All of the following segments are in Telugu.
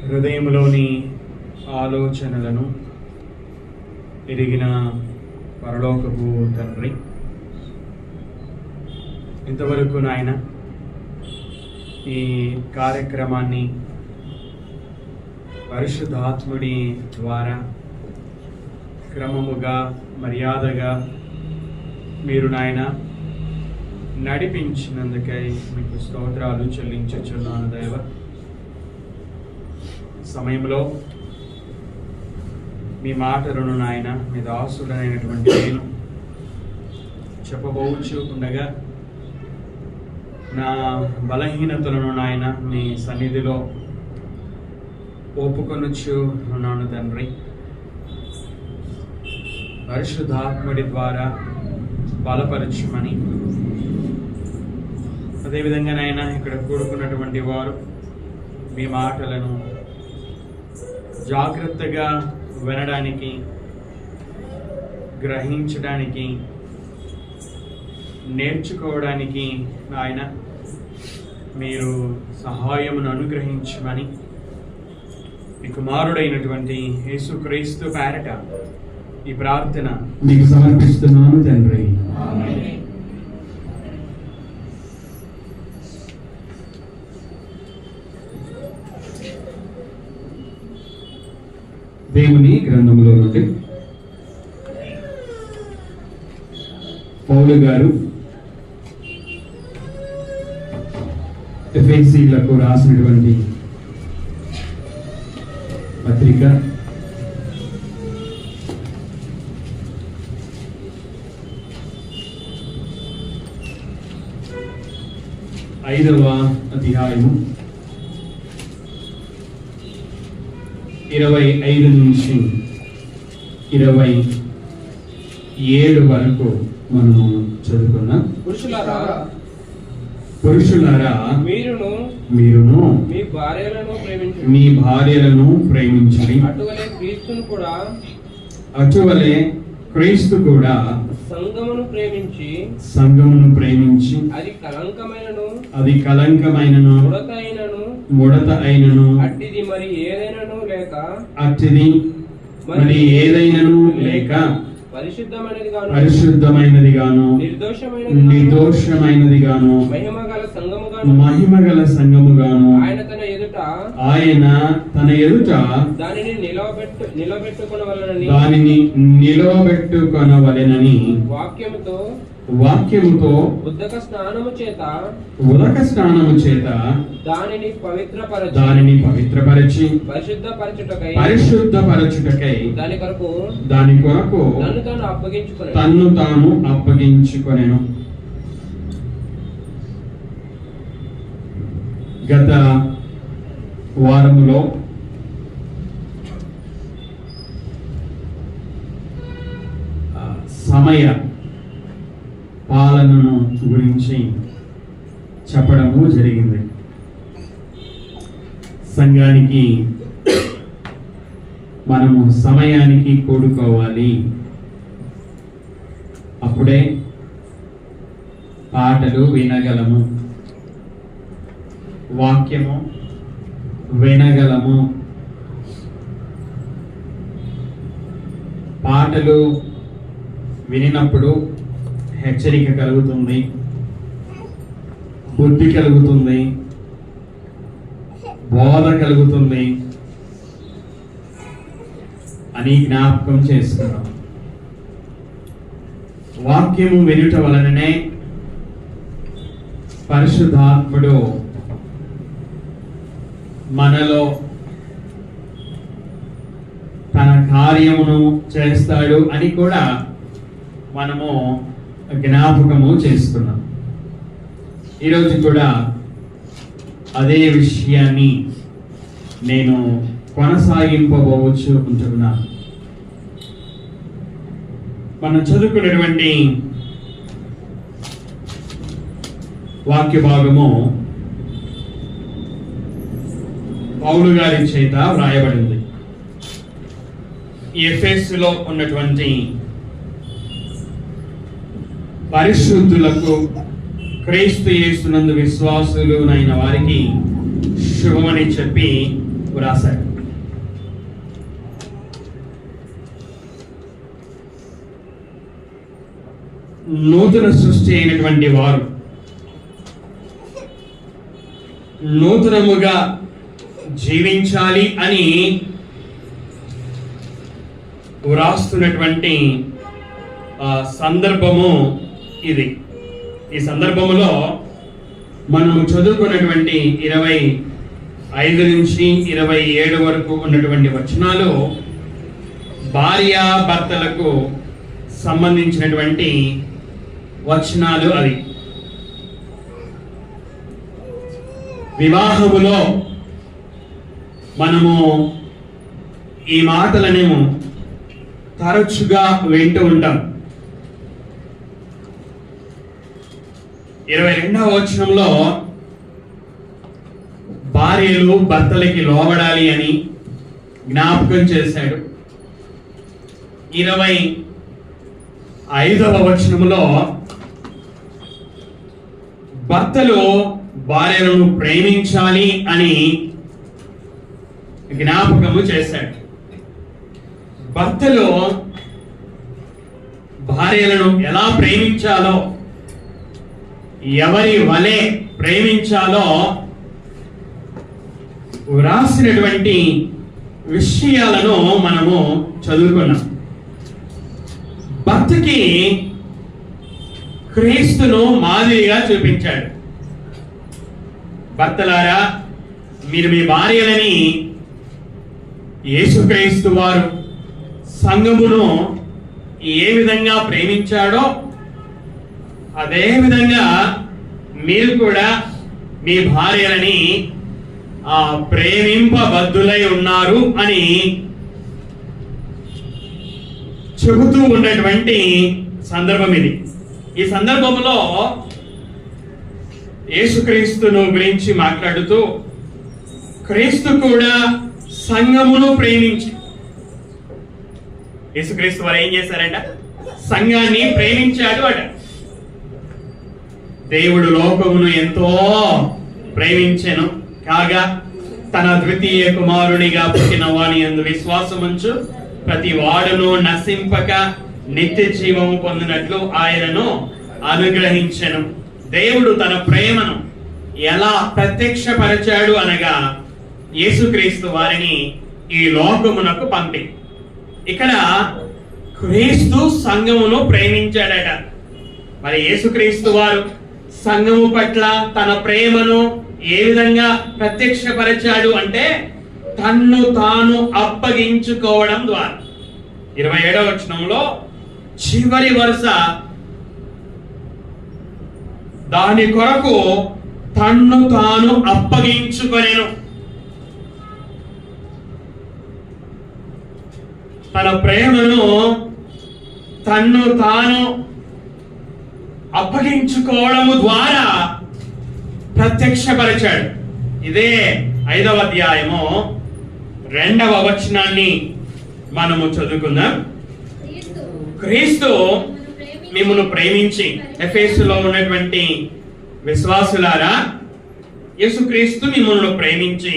హృదయంలోని ఆలోచనలను ఎరిగిన పరలోకపు తండ్రి, ఇంతవరకు నాయన ఈ కార్యక్రమాన్ని పరిశుద్ధాత్ముడి ద్వారా క్రమముగా మర్యాదగా మీరు నాయన నడిపించినందుకై మీకు స్తోత్రాలు చెల్లించుచున్నాను దేవ. సమయంలో మీ మాటలను నాయన మీ దాసుడైనటువంటి నేను చెప్పబోచు ఉండగా నా బలహీనతలను నాయన మీ సన్నిధిలో ఒప్పుకొనొచ్చు ఉన్నాను తండ్రి. పరిశుద్ధాత్ముడి ద్వారా బలపరచుమని, అదేవిధంగా నాయన ఇక్కడ కూడుకున్నటువంటి వారు మీ మాటలను జాగ్రత్తగా వినడానికి, గ్రహించడానికి, నేర్చుకోవడానికి నాయన మీరు సహాయమును అనుగ్రహించమని మీ కుమారుడైనటువంటి యేసుక్రీస్తు పేరట ఈ ప్రార్థన మీకు సమర్పిస్తున్నాను తండ్రి. దేవుని గ్రంథంలో నుండి పౌలు గారు ఎఫెసీయులకు రాసినటువంటి పత్రిక 5వ అధ్యాయము 25 నుంచి 27 వరకు మనము చదువుకున్నాం. పురుషులారా మీరును మీ భార్యలను ప్రేమించండి. అటువలే క్రీస్తు కూడా సంఘమును ప్రేమించి అది కలంకమైనను ముడత అయినను అట్టిది మరి ఏదైనను లేక పరిశుద్ధమైనది గాను నిర్దోషమైనది గాను మహిమగల సంఘము గాను ఆయన తన ఎదుట దానిని నిలవబెట్టుకొనవలెనని వాక్యముతో ఉదక స్నానము చేత దానిని పవిత్రపరచి పరిశుద్ధపరచుటకై దాని కొరకు తన్ను తాను అప్పగించుకొనెను. గత వారములో సమయ పాలనను గురించి చెప్పడము జరిగింది. సంఘానికి మనము సమయానికి కూడుకోవాలి, అప్పుడే పాటలు వినగలము, వాక్యము వినగలము. పాటలు వినినప్పుడు హెచ్చరిక కలుగుతుంది, బుద్ధి కలుగుతుంది, బోధ కలుగుతుంది అని జ్ఞాపకం చేసుకున్నాం. వాక్యము వినుట వలననే పరిశుద్ధాత్ముడు మనలో తన కార్యమును చేస్తాడు అని కూడా మనము జ్ఞాపకము చేసుకున్నాం. ఈరోజు కూడా అదే విషయాన్ని నేను కొనసాగింపబోవచ్చు ఉంటున్నాను. మనం చదువుకున్నటువంటి వాక్య భాగము పౌలు గారి చేత వ్రాయబడింది. ఎఫెసులో ఉన్నటువంటి పరిశుద్ధులకు, క్రీస్తు యేసునందు విశ్వాసులునైన వారికి శుభమని చెప్పి వ్రాశారు. నూతన సృష్టి అయినటువంటి వారు నూతనముగా జీవించాలి అని వ్రాస్తున్నటువంటి సందర్భము ఇది. ఈ సందర్భములో మనము చదువుకున్నటువంటి 25 నుంచి 27 వరకు ఉన్నటువంటి వచనాలు భార్యాభర్తలకు సంబంధించినటువంటి వచనాలు. అవి వివాహములో మనము ఈ మాటలను తరచుగా వింటూ ఉంటాం. 22వ వచనంలో భార్యలు భర్తలకి లోబడాలి అని జ్ఞాపకం చేశాడు. 25వ వచనంలో భర్తలు భార్యలను ప్రేమించాలి అని జ్ఞాపకము చేశాడు. భర్తలు భార్యలను ఎలా ప్రేమించాలో, ఎవరి వలె ప్రేమించాలో వ్రాసినటువంటి విషయాలను మనము చదువుకున్నాం. భర్తకి క్రీస్తును మాదిరిగా చూపించాడు. భర్తలారా, మీరు మీ భార్యలని యేసుక్రీస్తు వారు సంఘమును ఏ విధంగా ప్రేమించాడో అదే విధంగా మీరు కూడా మీ భార్యలని ప్రేమింపబద్ధులై ఉన్నారు అని చెబుతూ ఉన్నటువంటి సందర్భం ఇది. ఈ సందర్భంలో యేసుక్రీస్తును గురించి మాట్లాడుతూ క్రీస్తు కూడా సంఘమును ప్రేమించి, యేసుక్రీస్తు వారు ఏం చేశారంట? సంఘాన్ని ప్రేమించాడు అట. దేవుడు లోకమును ఎంతో ప్రేమించెను కాగా తన ద్వితీయ కుమారునిగా పుట్టిన వాని యందు విశ్వాసముంచు ప్రతి వాడును నశింపక నిత్య జీవము పొందినట్లు ఆయనను అనుగ్రహించెను. దేవుడు తన ప్రేమను ఎలా ప్రత్యక్షపరచాడు అనగా యేసుక్రీస్తు వారిని ఈ లోకమునకు పంపి. ఇక్కడ క్రీస్తు సంఘమును ప్రేమించాడట. మరి యేసుక్రీస్తు వారు సంఘము పట్ల తన ప్రేమను ఏ విధంగా ప్రత్యక్షపరచాడు అంటే తన్ను తాను అప్పగించుకోవడం ద్వారా. 27వ వచనంలో చివరి వరుస, దాని కొరకు తన్ను తాను అప్పగించుకొనెను. తన ప్రేమను తన్ను తాను అప్పగించుకోవడము ద్వారా ప్రత్యక్షపరిచాడు. ఇదే 5వ అధ్యాయము 2వ వచనాన్ని మనము చదువుకుందాం. క్రీస్తు మిమ్మును ప్రేమించి, ఎఫెసులో ఉన్నటువంటి విశ్వాసులారా, యేసుక్రీస్తు మిమ్మును ప్రేమించి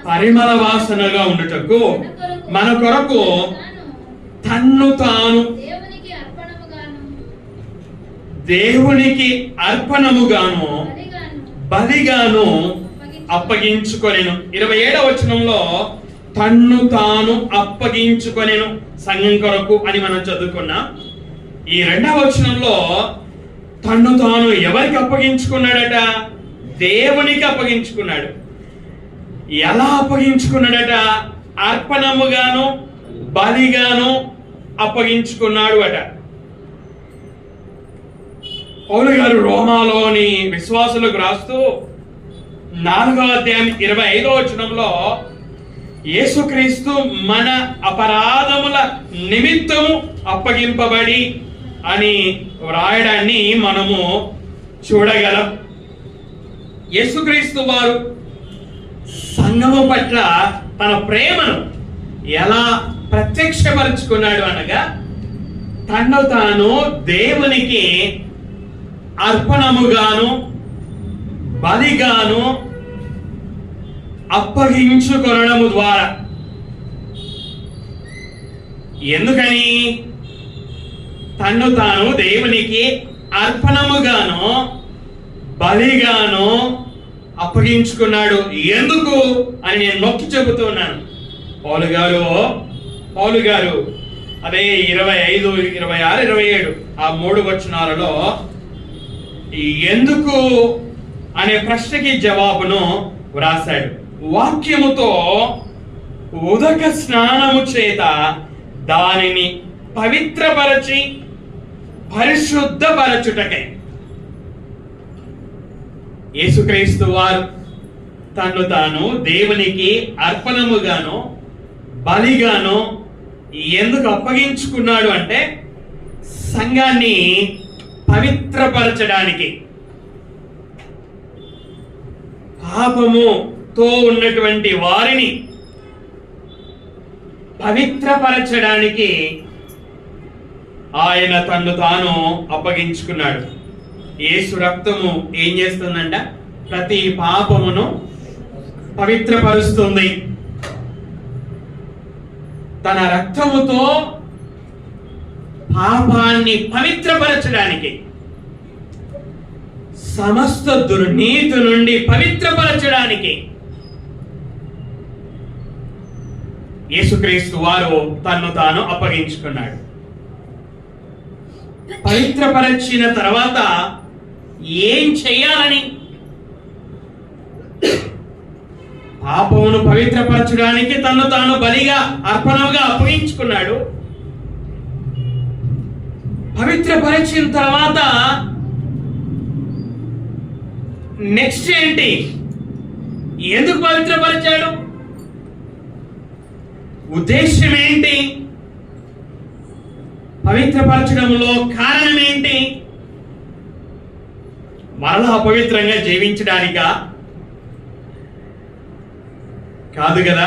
పరిమళ వాసనగా ఉండుటకు మన కొరకు తన్ను తాను దేవునికి అర్పణముగాను బలిగాను అప్పగించుకొనెను. 27వ వచనంలో తన్ను తాను అప్పగించుకొనెను సంఘం కొరకు అని మనం చదువుకున్నాం. ఈ 2వ వచనంలో తన్ను తాను ఎవరికి అప్పగించుకున్నాడట? దేవునికి అప్పగించుకున్నాడు. ఎలా అప్పగించుకున్నాడట? అర్పణముగాను బలిగాను అప్పగించుకున్నాడు అట. పౌలు గారు రోమాలోని విశ్వాసులకు రాస్తూ 4వ అధ్యాయం 25వ వచనంలో యేసుక్రీస్తు మన అపరాధముల నిమిత్తము అప్పగింపబడి అని వ్రాయడాన్ని మనము చూడగలం. యేసుక్రీస్తు వారు సంఘము పట్ల తన ప్రేమను ఎలా ప్రత్యక్షపరుచుకున్నాడు అనగా తన్ను తాను దేవునికి అర్పణముగాను బలిగాను అప్పగించుకొనడము ద్వారా. ఎందుకని? తన్ను తాను దేవునికి అర్పణముగానో బలిగానో అప్పగించుకున్నాడు. ఎందుకు అని నేను నొక్కి చెబుతున్నాను. పౌలు గారు అదే 25, 26, 27 ఆ 3 వచనాలలో ఎందుకు అనే ప్రశ్నకి జవాబును వ్రాశాడు. వాక్యముతో ఉదక స్నానము చేత దానిని పవిత్రపరచి పరిశుద్ధపరచుటకై యేసుక్రీస్తు వారు తన్ను తాను దేవునికి అర్పణముగానో బలిగానో ఎందుకు అప్పగించుకున్నాడు అంటే సంఘాన్ని పవిత్రపరచడానికి, పాపముతో ఉన్నటువంటి వారిని పవిత్రపరచడానికి ఆయన తన్ను తాను అప్పగించుకున్నాడు. యేసు రక్తము ఏం చేస్తుందంట? ప్రతి పాపమును పవిత్రపరుస్తుంది. తన రక్తముతో పాపాన్ని పవిత్రపరచడానికి, సమస్త దుర్నీతి నుండి పవిత్రపరచడానికి యేసుక్రీస్తు వారు తన్ను తాను అప్పగించుకున్నాడు. పవిత్రపరచిన తర్వాత ఏం చేయాలని? పాపమును పవిత్రపరచడానికి తన్ను తాను బలిగా అర్పణగా అప్పగించుకున్నాడు. పవిత్రపరిచిన తర్వాత నెక్స్ట్ ఏంటి? ఎందుకు పవిత్రపరిచాడు? ఉద్దేశం ఏంటి? పవిత్రపరచడంలో కారణం ఏంటి? మరలా అపవిత్రంగా జీవించడానికా? కాదు కదా.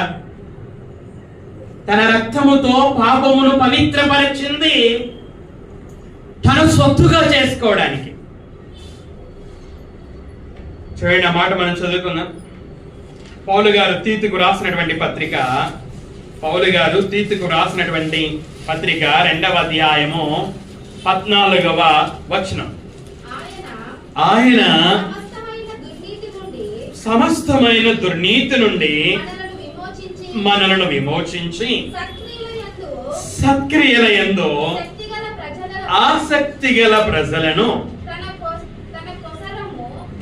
తన రక్తముతో పాపమును పవిత్రపరిచింది తన సొత్తుగా చేసుకోవడానికి. చూడండి, ఆ మాట మనం చదువుకున్నాం. పౌలు గారు తీతుకు రాసినటువంటి పత్రిక 2వ అధ్యాయము 14వ వచనం. ఆయన సమస్తమైన దుర్నీతి నుండి మనలను విమోచించి సత్క్రియల యందు ఆసక్తి గల ప్రజలను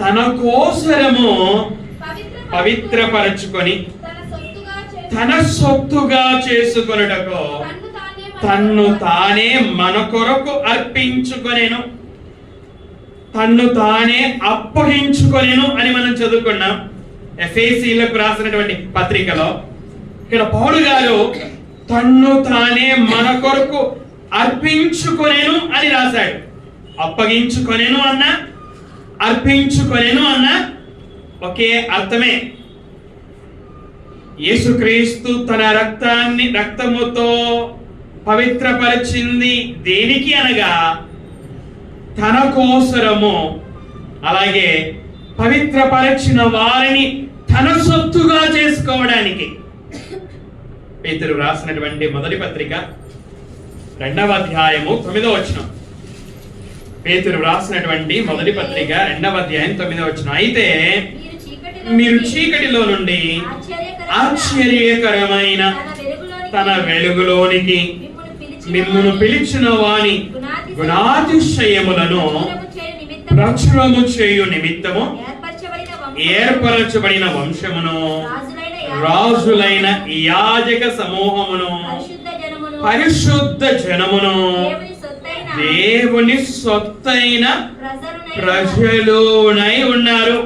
తన కోసరము పవిత్రపరచుకొని తన సొత్తుగా చేసుకొనుటకు తన్ను తానే మన కొరకు అర్పించుకొనెను, తన్ను తానే అప్పగించుకొనెను అని మనం చదువుకున్నాం ఎఫెసీయులకు రాసినటువంటి పత్రికలో. ఇక్కడ పౌలు గారు తన్ను తానే మన కొరకు అర్పించుకొనెను అని రాశాడు. అప్పగించుకొనెను అన్న అర్పించుకొనెను అన్న ఒకే అర్థమే. యేసుక్రీస్తు తన రక్తముతో పవిత్రపరిచింది దేనికి అనగా తన కోసరము, అలాగే పవిత్రపరిచిన వారిని తన సొత్తుగా చేసుకోవడానికి. పేతురు రాసినటువంటి మొదటి పత్రిక 2వ అధ్యాయము 9వ వచనం. పేతురు రాసినటువంటి మొదటి పత్రిక 2వ అధ్యాయం 9వ వచనం. అయితే మీరు చీకటిలో నుండి ఆశ్చర్యకరమైన తన వెలుగులోనికి మిమ్మును పిలిచిన వాని గుణాతిశయములను ప్రచురము చేయు నిమిత్తము ఏర్పరచబడిన వంశమును, రాజులైన యాజక సమూహమును, పరిశుద్ధ జనమును, దేవుని సొత్తైన ప్రజలునై ఉన్నారు.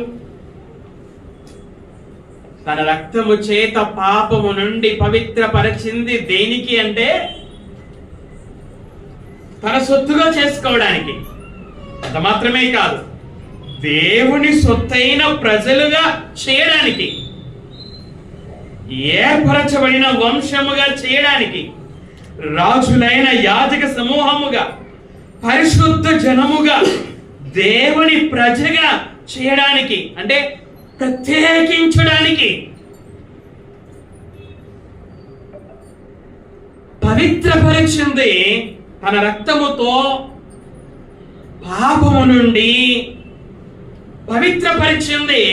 తన రక్తము చేత పాపము నుండి పవిత్రపరిచింది దేనికి అంటే తన సొత్తుగా చేసుకోవడానికి. అంత మాత్రమే కాదు, దేవుని సొత్తైన ప్రజలుగా చేయడానికి, ఏర్పరచబడిన వంశముగా చేయడానికి, రాజులైన యాజక సమూహముగా, పరిశుద్ధ జనముగా, దేవుని ప్రజగా చేయడానికి, అంటే ప్రత్యేకించడానికి పవిత్రపరిచింది తన రక్తముతో పాపము నుండి పవిత్రపరిచింది,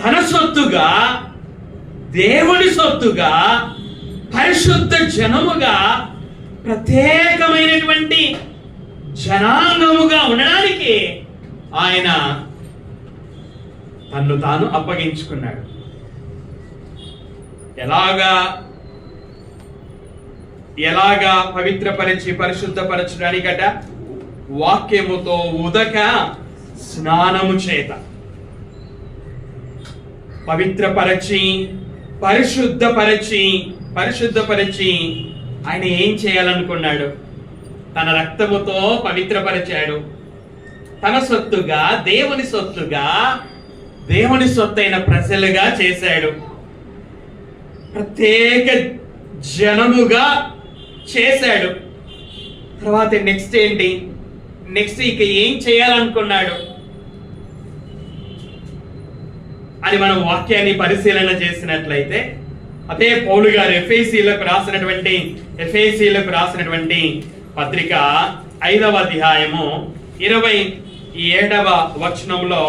తన సొత్తుగా, దేవుని సొత్తుగా, పరిశుద్ధ జనముగా, ప్రత్యేకమైనటువంటి జనాంగముగా ఉండడానికి ఆయన తన్ను తాను అప్పగించుకున్నాడు. ఎలాగా పవిత్రపరిచి పరిశుద్ధపరచడానికట? వాక్యముతో ఉదక స్నానము చేత పవిత్రపరచి పరిశుద్ధపరిచి ఆయన ఏం చేయాలనుకున్నాడు? తన రక్తముతో పవిత్రపరిచాడు. తన సొత్తుగా, దేవుని సొత్తైన ప్రజలుగా చేశాడు. ప్రత్యేక జనముగా చేశాడు. తర్వాత నెక్స్ట్ ఏంటి? నెక్స్ట్ ఇక ఏం చేయాలనుకున్నాడు అని మనం వాక్యాన్ని పరిశీలన చేసినట్లయితే, అదే పౌలు గారు ఎఫెసీలకు రాసినటువంటి పత్రిక 5వ అధ్యాయము 27వ వచనంలో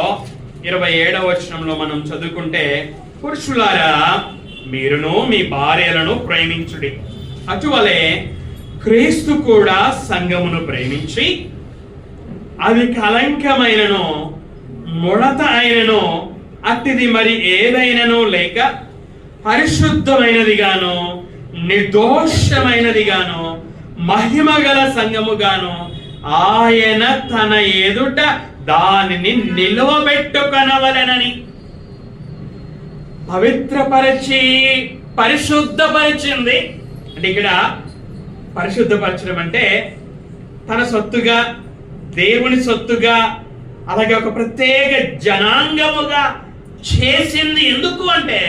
మనం చదువుకుంటే, పురుషులారా మీరును మీ భార్యలను ప్రేమించుడి, అటువలే క్రీస్తు కూడా సంఘమును ప్రేమించి అది కలంకమైనను ముడత అయినను అట్టిది మరి ఏదైనను లేక పరిశుద్ధమైనదిగాను నిర్దోషమైనదిగాను మహిమగల సంఘముగాను ఆయన తన ఎదుట దానిని నిలువబెట్టుకొనవలెనని. పవిత్రపరిచి పరిశుద్ధపరిచింది అంటే, ఇక్కడ పరిశుద్ధపరచడం అంటే తన సొత్తుగా, దేవుని సొత్తుగా, అలాగే ఒక ప్రత్యేక జనాంగముగా చేసింది. ఎందుకు అంటే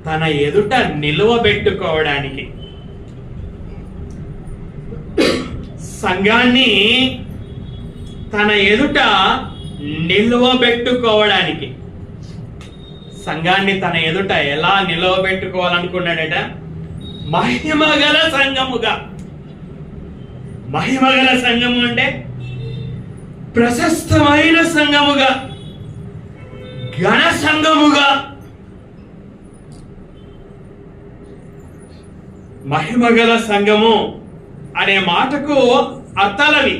తన ఎదుట నిలువబెట్టుకోవడానికి, సంఘాన్ని తన ఎదుట నిలువబెట్టుకోవడానికి. సంఘాన్ని తన ఎదుట ఎలా నిలవబెట్టుకోవాలనుకున్నాడట? మహిమగల సంఘముగా. మహిమగల సంఘము అంటే ప్రశస్తమైన సంఘముగా, ఘన సంఘముగా. మహిమగల సంఘము అనే మాటకు అర్థాలవి.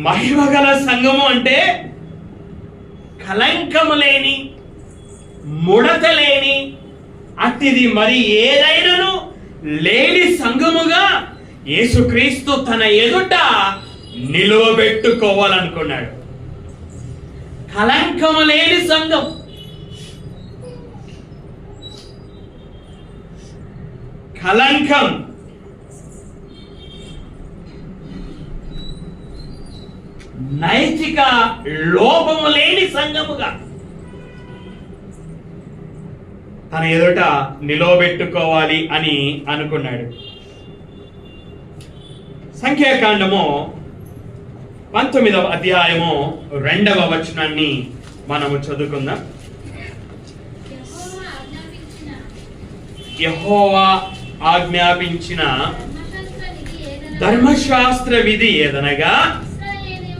మహిమగల సంఘము అంటే కలంకము లేని, ముడత లేని, అట్టిది మరి ఏదైనాను లేని సంఘముగా యేసుక్రీస్తు తన ఎదుట నిలువబెట్టుకోవాలనుకున్నాడు. కలంకము లేని సంఘం. కలంకం, నైతిక లోపము లేని సంఘముగా తన ఎదుట నిలవబెట్టుకోవాలి అని అనుకున్నాడు. సంఖ్యాకాండము 19వ అధ్యాయము 2వ వచనాన్ని మనము చదువుకుందాం. యెహోవా ఆజ్ఞాపించిన ధర్మశాస్త్ర విధి ఏదనగా,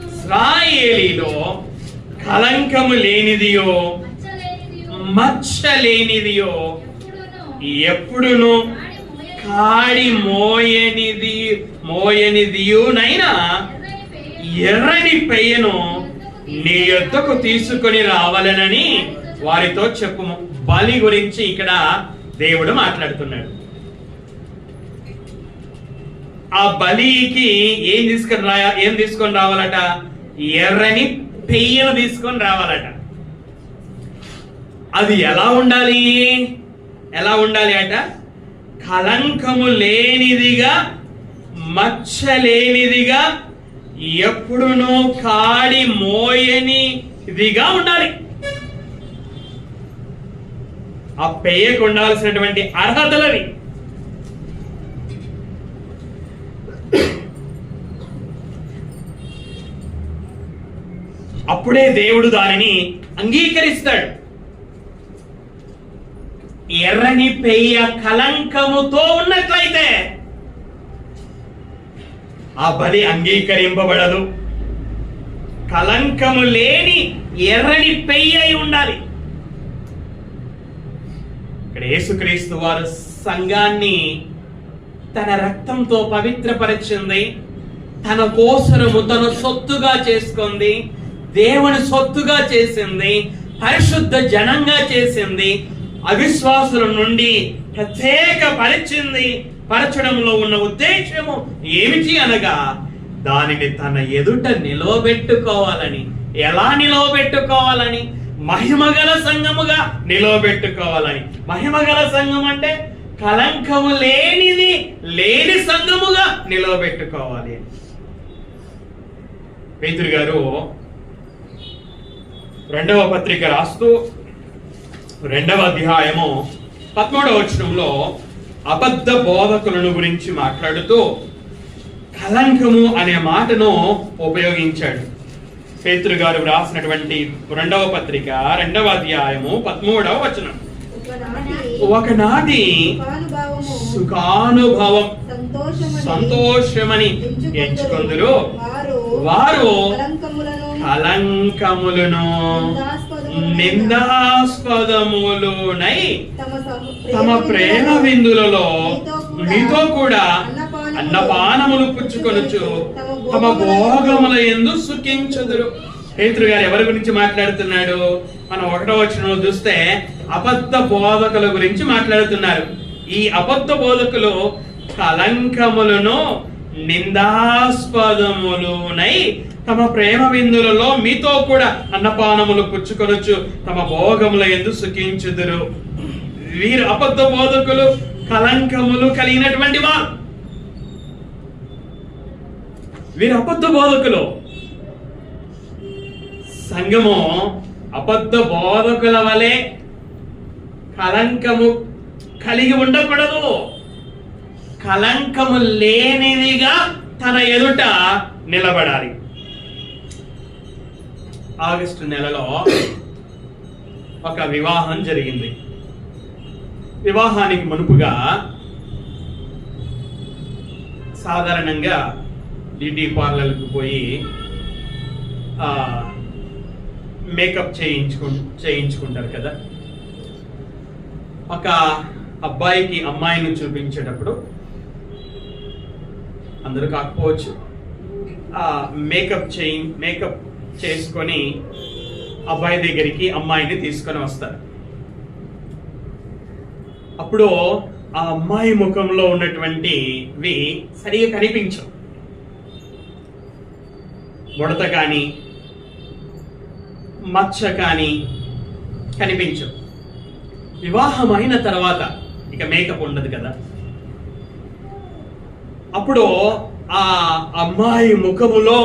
ఇశ్రాయేలీలో కలంకము లేనిదియో మచ్చ లేనిదియో ఎప్పుడును కాడి మోయనిదియునైనా ఎర్రని పెయ్యను నీ యొద్దకు తీసుకొని రావాలనని వారితో చెప్పుము. బలి గురించి ఇక్కడ దేవుడు మాట్లాడుతున్నాడు. ఆ బలికి ఏం తీసుకొని రావాలట? ఎర్రని పెయ్యను తీసుకొని రావాలట. అది ఎలా ఉండాలి అట? కలంకము లేనిదిగా, మచ్చ లేనిదిగా, ఎప్పుడునూ కాడి మోయనిదిగా ఉండాలి. ఆ పెయ్యకు ఉండాల్సినటువంటి అర్హతలవి. అప్పుడే దేవుడు దానిని అంగీకరిస్తాడు. ఎర్రని పెయ్య కలంకముతో ఉన్నట్లయితే ఆ బలి అంగీకరింపబడదు. కలంకము లేని ఎర్రని పెయ్య అయి ఉండాలి. ఇక్కడ యేసుక్రీస్తు వారు సంఘాన్ని తన రక్తంతో పవిత్రపరిచింది, తన కోసరము తన సొత్తుగా చేసుకుంది, దేవుని సొత్తుగా చేసింది, పరిశుద్ధ జనంగా చేసింది, అవిశ్వాసుల నుండి ప్రత్యేక పరచడంలో ఉన్న ఉద్దేశము ఏమిటి అనగా దానిని తన ఎదుట నిలవబెట్టుకోవాలని. ఎలా నిలవబెట్టుకోవాలని? మహిమగల సంఘముగా నిలవబెట్టుకోవాలని. మహిమగల సంఘం అంటే కలంకము లేని సంఘముగా నిలవబెట్టుకోవాలి. పేతురు గారు 2వ పత్రిక రాస్తూ 2వ అధ్యాయము 13వ వచనంలో అబద్ధ బోధకులను గురించి మాట్లాడుతూ కలంకము అనే మాటను ఉపయోగించాడు. పేతురు గారు వ్రాసినటువంటి 2వ పత్రిక 2వ అధ్యాయము 13వ వచనం. ఒకనాటి సుఖానుభవం సంతోషమని ఎంచుకొందురు వారు కలంకములను నిందాస్పదములునై తమ ప్రేమ విందులలో మీతో కూడా అన్నపానములు పుచ్చుకొనుచు తమ భోగముల యందు సుఖించుదురు. పేతురు గారు ఎవరి గురించి మాట్లాడుతున్నాడు? మనం 1వ వచనంలో చూస్తే అబద్ధ బోధకుల గురించి మాట్లాడుతున్నారు. ఈ అబద్ధ బోధకులు కలంకములను నిందాస్పదములునై తమ ప్రేమ విందులలో మీతో కూడా అన్నపానములు పుచ్చుకొనొచ్చు తమ భోగముల యందు సుఖించుదురు. వీరు అబద్ధ బోధకులు, కలంకములు కలిగినటువంటి వారు. వీరు అబద్ధ బోధకులు. సంఘము అబద్ధ బోధకుల వలె కలంకము కలిగి ఉండకూడదు. కలంకము లేనిదిగా తన ఎదుట నిలబడాలి. ఆగస్టు నెలలో ఒక వివాహం జరిగింది. వివాహానికి మునుపుగా సాధారణంగా బ్యూటీ పార్లర్కి పోయి మేకప్ చేయించుకుంటారు కదా. ఒక అబ్బాయికి అమ్మాయిని చూపించేటప్పుడు, అందరూ కాకపోవచ్చు, మేకప్ చేసుకొని అబ్బాయి దగ్గరికి అమ్మాయిని తీసుకొని వస్తారు. అప్పుడు ఆ అమ్మాయి ముఖంలో ఉన్నటువంటివి సరిగా కనిపించవు. ముడత కానీ మచ్చ కానీ కనిపించవు. వివాహం అయిన తర్వాత ఇక మేకప్ ఉండదు కదా. అప్పుడు ఆ అమ్మాయి ముఖములో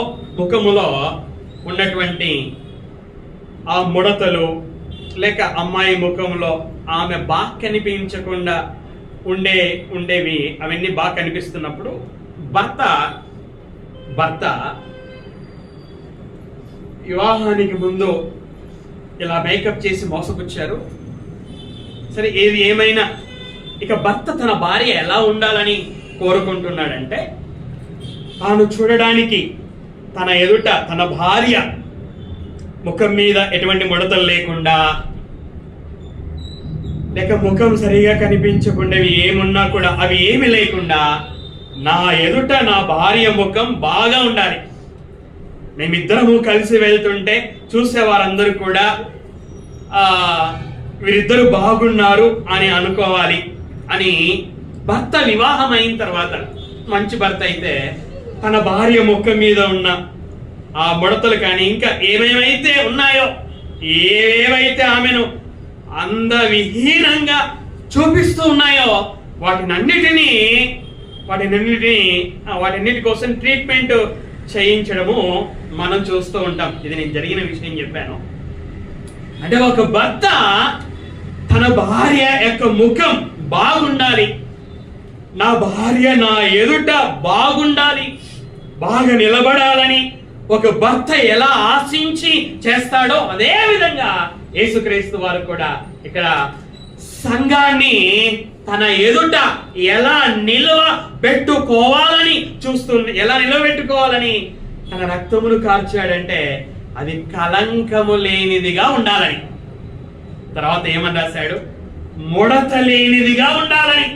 ఉన్నటువంటి ఆ ముడతలు, లేక అమ్మాయి ముఖంలో ఆమె బాగా కనిపించకుండా ఉండేవి అవన్నీ బాగా కనిపిస్తున్నప్పుడు భర్త వివాహానికి ముందు ఇలా మేకప్ చేసి మోసపుచ్చారు. సరే, ఏది ఏమైనా ఇక భర్త తన భార్య ఎలా ఉండాలని కోరుకుంటున్నాడంటే, తాను చూడడానికి తన ఎదుట తన భార్య ముఖం మీద ఎటువంటి ముడతలు లేకుండా, లేక ముఖం సరిగా కనిపించకుండా ఏమున్నా కూడా అవి ఏమి లేకుండా నా ఎదుట నా భార్య ముఖం బాగా ఉండాలి. మేమిద్దరము కలిసి వెళ్తుంటే చూసేవారందరూ కూడా వీరిద్దరు బాగున్నారు అని అనుకోవాలి అని భర్త వివాహం అయిన తర్వాత, మంచి భర్త అయితే తన భార్య ముఖం మీద ఉన్న ఆ ముడతలు కానీ ఇంకా ఏమేమైతే ఉన్నాయో, ఏవైతే ఆమెను అందవిహీనంగా చూపిస్తూ ఉన్నాయో వాటినన్నిటి కోసం ట్రీట్మెంట్ చేయించడము మనం చూస్తూ ఉంటాం. ఇది నేను జరిగిన విషయం చెప్పాను. అంటే ఒక భర్త తన భార్య యొక్క ముఖం బాగుండాలి, నా భార్య నా ఎదుట బాగుండాలి, బాగా నిలబడాలని ఒక భర్త ఎలా ఆశించి చేస్తాడో అదే విధంగా యేసుక్రీస్తు వారు కూడా ఇక్కడ సంఘాన్ని తన ఎదుట ఎలా నిలవబెట్టుకోవాలని చూస్తుంది. ఎలా నిలవబెట్టుకోవాలని తన రక్తమును కార్చాడంటే అది కలంకము లేనిదిగా ఉండాలని. తర్వాత ఏమని రాశాడు? ముడత లేనిదిగా ఉండాలని.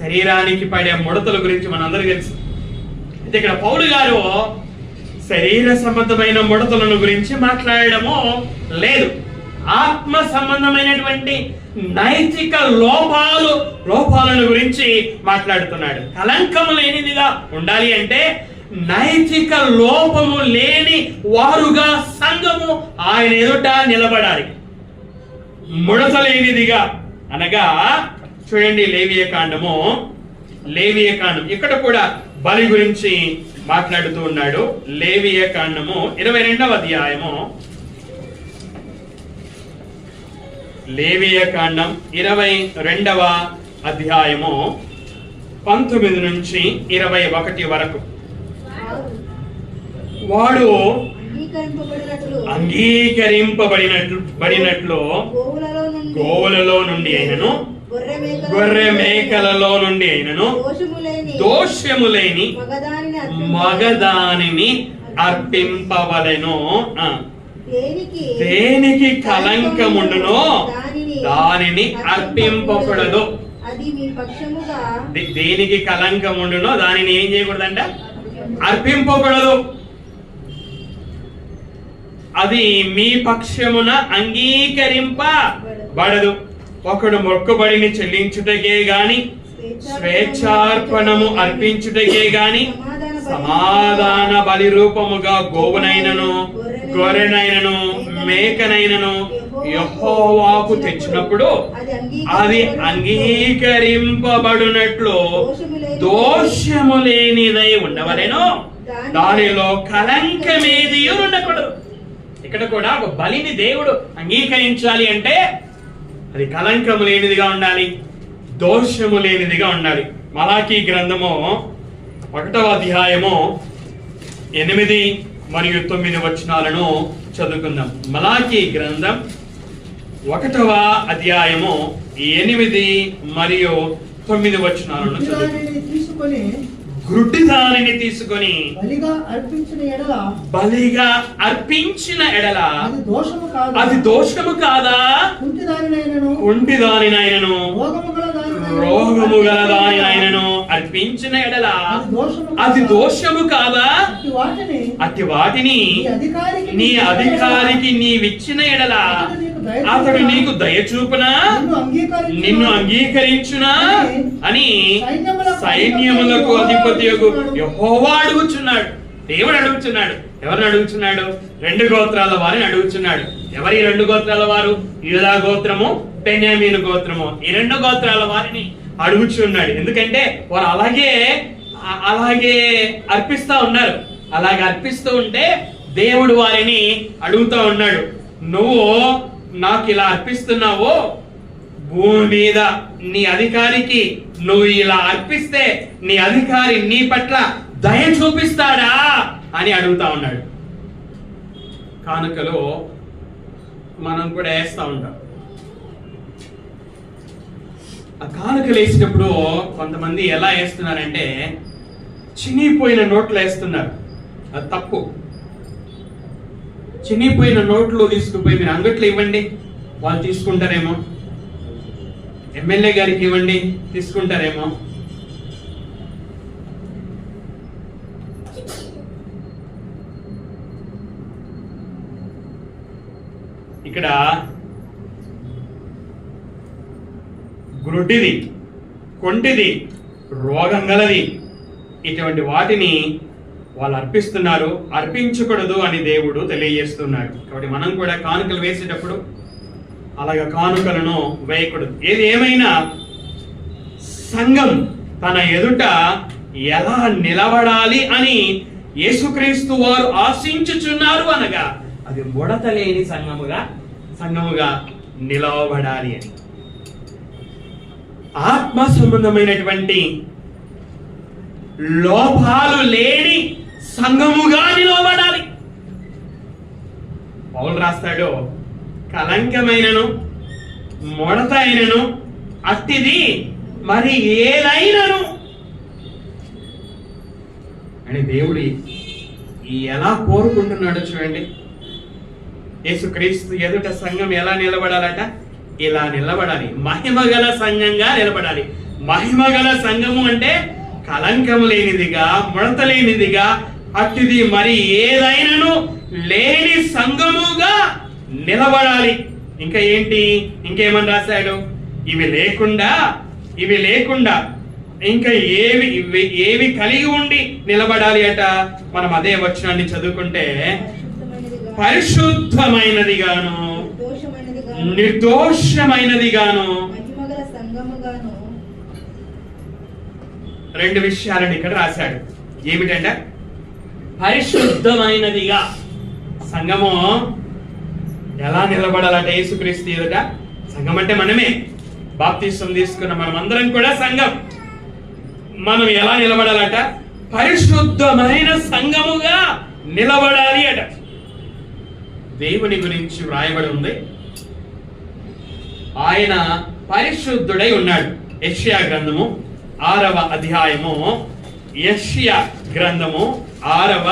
శరీరానికి పడే ముడతల గురించి మనందరికీ తెలుసు. అయితే ఇక్కడ పౌలు గారు శరీర సంబంధమైన ముడతలను గురించి మాట్లాడడము లేదు. ఆత్మ సంబంధమైనటువంటి నైతిక లోపాలను గురించి మాట్లాడుతున్నాడు. కలంకము లేనిదిగా ఉండాలి అంటే నైతిక లోపము లేని వారుగా సంఘము ఆయన ఎదుట నిలబడాలి. ముడత లేనిదిగా అనగా చూడండి, లేవియ కాండం ఇక్కడ కూడా బలి గురించి మాట్లాడుతూ ఉన్నాడు. లేవియ కాండము 22వ అధ్యాయము, లేవియ కాండం 22వ అధ్యాయము 19 నుంచి 21 వరకు. వాడు అంగీకరింపబడినట్లు గోవులలో నుండి అయినను గొర్రె మేకలలో నుండి అయినను దోషము లేని మగదానిని అర్పింపవలెను. దేనికి కలంకముండునో దానిని అర్పింపకూడదు. దేనికి కలంకముండునో దానిని ఏం చేయకూడదంట? అర్పింపకూడదు. అది మీ పక్షమున అంగీకరింపబడదు. ఒకడు మొక్కుబడిని చెల్లించుటకే గాని, స్వేచ్ఛార్పణము అర్పించుటకే గాని, సమాధాన బలి రూపముగా గోవునైనను గొర్రెనైనను మేకనైనను యెహోవాకు తెచ్చినప్పుడు అది అంగీకరింపబడునట్లు దోషము లేనిదై ఉండవలెను. దానిలో కలంకమేది ఉండకూడదు. ఇక్కడ కూడా ఒక బలిని దేవుడు అంగీకరించాలి అంటే అది కలంకము లేనిదిగా ఉండాలి, దోషము లేనిదిగా ఉండాలి. మలాకీ గ్రంథము 1వ అధ్యాయము 8 మరియు 9 వచనాలను చదువుకుందాం. మలాకీ గ్రంథం 1వ అధ్యాయము 8 మరియు 9 వచనాలను చదువుకుందాం. గ్రుడ్డి దానిని తీసుకొని బలిగా అర్పించిన ఎడల అది దోషము కాదా? కుంటి దానినైనను రోగము గల దానినైనను అర్పించిన ఎడల అది దోషము కాదా? అట్టి వాటిని నీ అధికారికి నీవిచ్చిన ఎడల అతడు నీకు దయచూపునా, నిన్ను అంగీకరించునా అని సైన్యములకు అధిపతియగు యెహోవా అడుగుచున్నాడు. దేవుడు అడుగుచున్నాడు. ఎవరిని అడుగుచున్నాడు? 2 గోత్రాల వారిని అడుగుచున్నాడు. ఎవరి 2 గోత్రాల వారు? యూదా గోత్రము, బెన్యామీను గోత్రము. ఈ 2 గోత్రాల వారిని అడుగుచున్నాడు. ఎందుకంటే వారు అలాగే అర్పిస్తా ఉన్నారు. అలాగే అర్పిస్తూ ఉంటే దేవుడు వారిని అడుగుతా ఉన్నాడు, నువ్వు నాకు ఇలా అర్పిస్తున్నావు, భూమి మీద నీ అధికారికి నువ్వు ఇలా అర్పిస్తే నీ అధికారి నీ పట్ల దయ చూపిస్తాడా అని అడుగుతా ఉన్నాడు. కానుకలు మనం కూడా వేస్తా ఉంటాం. ఆ కానుకలు వేసేటప్పుడు కొంతమంది ఎలా వేస్తున్నారంటే చినిగిపోయిన నోట్లు వేస్తున్నారు. అది తప్పు. చినిగిపోయిన నోట్లు తీసుకుపోయి మీరు అంగట్లో ఇవ్వండి, వాళ్ళు తీసుకుంటారేమో. ఎమ్మెల్యే గారికి ఇవ్వండి, తీసుకుంటారేమో. ఇక్కడ గ్రుడ్డిది, కొంటిది, రోగం గలది, ఇటువంటి వాటిని వాళ్ళు అర్పిస్తున్నారు. అర్పించకూడదు అని దేవుడు తెలియజేస్తున్నాడు. కాబట్టి మనం కూడా కానుకలు వేసేటప్పుడు అలాగే కానుకలను వేయకూడదు. ఏది ఏమైనా సంఘం తన ఎదుట ఎలా నిలబడాలి అని యేసుక్రీస్తు వారు ఆశించుచున్నారు అనగా అది ముడత లేని సంఘముగా నిలవబడాలి అని. ఆత్మ సంబంధమైనటువంటి లోపాలు లేని సంఘముగా నిలవబడాలి. పౌలు రాస్తాడు, కలంకమైనను ముడత అయినను అట్టిది మరి ఏదైనను అని దేవుడు ఎలా కోరుకుంటున్నాడు చూడండి. యేసుక్రీస్తు ఎదుట సంఘం ఎలా నిలబడాలట? ఇలా నిలబడాలి, మహిమగల సంఘంగా నిలబడాలి. మహిమగల సంఘము అంటే కలంకము లేనిదిగా, ముడత లేనిదిగా, అట్టిది మరి ఏదైనను లేని సంఘముగా నిలబడాలి. ఇంకా ఏంటి, ఇంకేమని రాశాడు? ఇవి లేకుండా ఇంకా ఏవి కలిగి ఉండి నిలబడాలి అట. మనం అదే వచనాన్ని చదువుకుంటే, పరిశుద్ధమైనదిగాను నిర్దోషమైనదిగాను. రెండు విషయాలను ఇక్కడ రాశాడు. ఏమిటంటే, పరిశుద్ధమైనదిగా సంఘము ఎలా నిలబడాలట? యేసుక్రీస్తు ఎదుట. సంఘం అంటే మనమే, బాప్తిసం తీసుకున్న మనం అందరం కూడా సంఘం. మనం ఎలా నిలబడాలట? పరిశుద్ధమైన సంఘముగా నిలబడాలి అట. దేవుని గురించి వ్రాయబడి ఉంది, ఆయన పరిశుద్ధుడై ఉన్నాడు. యెషయా గ్రంథము 6వ అధ్యాయము, యెషయా గ్రంథము 6వ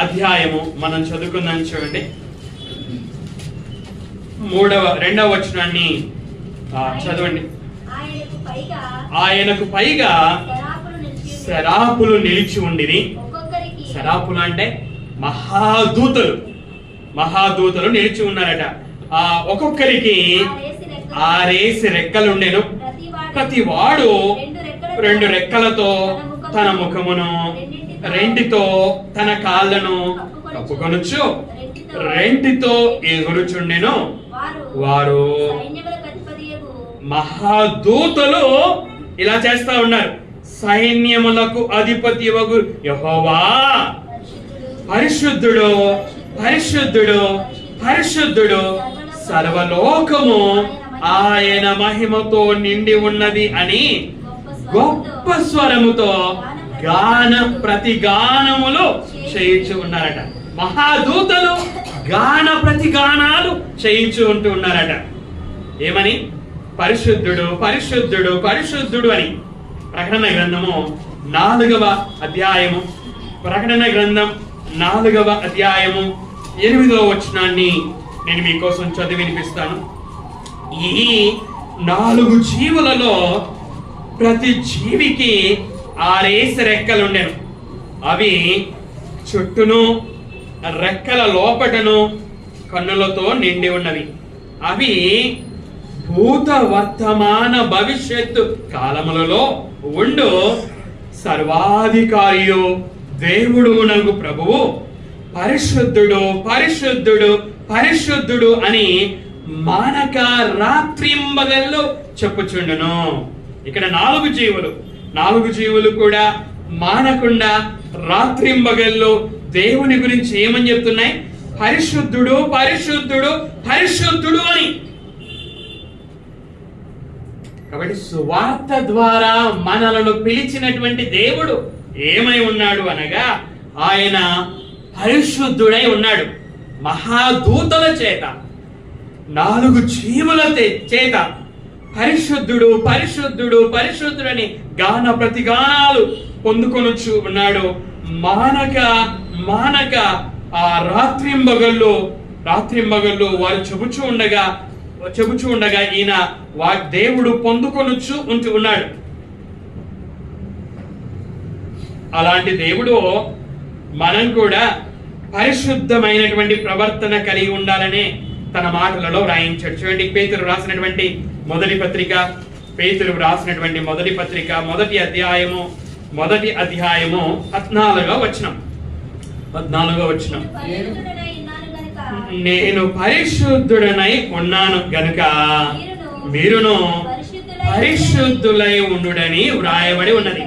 అధ్యాయము మనం చదువుకుందాం చూడండి. 2వ వచనాన్ని చదవండి. ఆయనకు పైగా శరాపులు నిలిచి ఉండిరి. శరాపులు అంటే మహాదూతలు నిలిచి ఉన్నారట. ఒక్కొక్కరికి 6 రెక్కలు ఉండెను. ప్రతి వాడు 2 రెక్కలతో తన ముఖమును, 2తో తన కాళ్ళను కప్పుకొనొచ్చు, 2తో ఎగురుచుండెను. వారు మహాదూతలు ఇలా చేస్తా ఉన్నారు. సైన్యములకు అధిపతియగు యెహోవా పరిశుద్ధుడు, పరిశుద్ధుడు, పరిశుద్ధుడు, సర్వలోకము ఆయన మహిమతో నిండి ఉన్నది అని గొప్ప స్వరముతో ప్రతిగానములు చేయించు ఉన్నారట. మహాదూతలు ప్రతిగానాలు చేయించు ఉంటూ ఉన్నారట. ఏమని? పరిశుద్ధుడు, పరిశుద్ధుడు, పరిశుద్ధుడు అని. ప్రకటన గ్రంథము 4వ అధ్యాయము, ప్రకటన గ్రంథం 4వ అధ్యాయము 8వ వచనాన్ని నేను మీకోసం చదివి వినిపిస్తాను. ఈ 4 జీవులలో ప్రతి జీవికి 6 రెక్కలు ఉండెను. అవి చుట్టూను రెక్కల లోపటను కన్నులతో నిండి ఉన్నవి. అవి భూత వర్తమాన భవిష్యత్తు కాలములలో ఉండు సర్వాధికారియు దేవుడునగు ప్రభువు పరిశుద్ధుడు, పరిశుద్ధుడు, పరిశుద్ధుడు అని మానక రాత్రింబగళ్ళు చెప్పుచుండును. ఇక్కడ 4 జీవులు కూడా మానకుండా రాత్రింబగళ్ళు దేవుని గురించి ఏమని చెప్తున్నాయి? పరిశుద్ధుడు, పరిశుద్ధుడు, పరిశుద్ధుడు అని. కాబట్టి సువార్త ద్వారా మనలను పిలిచినటువంటి దేవుడు ఏమై ఉన్నాడు అనగా, ఆయన పరిశుద్ధుడై ఉన్నాడు. మహాదూతల చేత, 4 జీవుల చేత పరిశుద్ధుడు, పరిశుద్ధుడు, పరిశుద్ధుడని ప్రతిగానాలు పొందుకొనొచ్చు ఉన్నాడు. మానక ఆ రాత్రింబగళ్ళు వారు చెబుచూ ఉండగా ఈయన దేవుడు పొందుకొనొచ్చు ఉంటూ ఉన్నాడు. అలాంటి దేవుడు మనం కూడా పరిశుద్ధమైనటువంటి ప్రవర్తన కలిగి ఉండాలనే తన మాటలలో రాయించాడు. చూడండి, పేతురు రాసినటువంటి మొదటి పత్రిక, మొదటి అధ్యాయము 14వ వచనం. నేను పరిశుద్ధుడనై ఉన్నాను గనుక మీరును పరిశుద్ధులై ఉండుడని వ్రాయబడి ఉన్నది.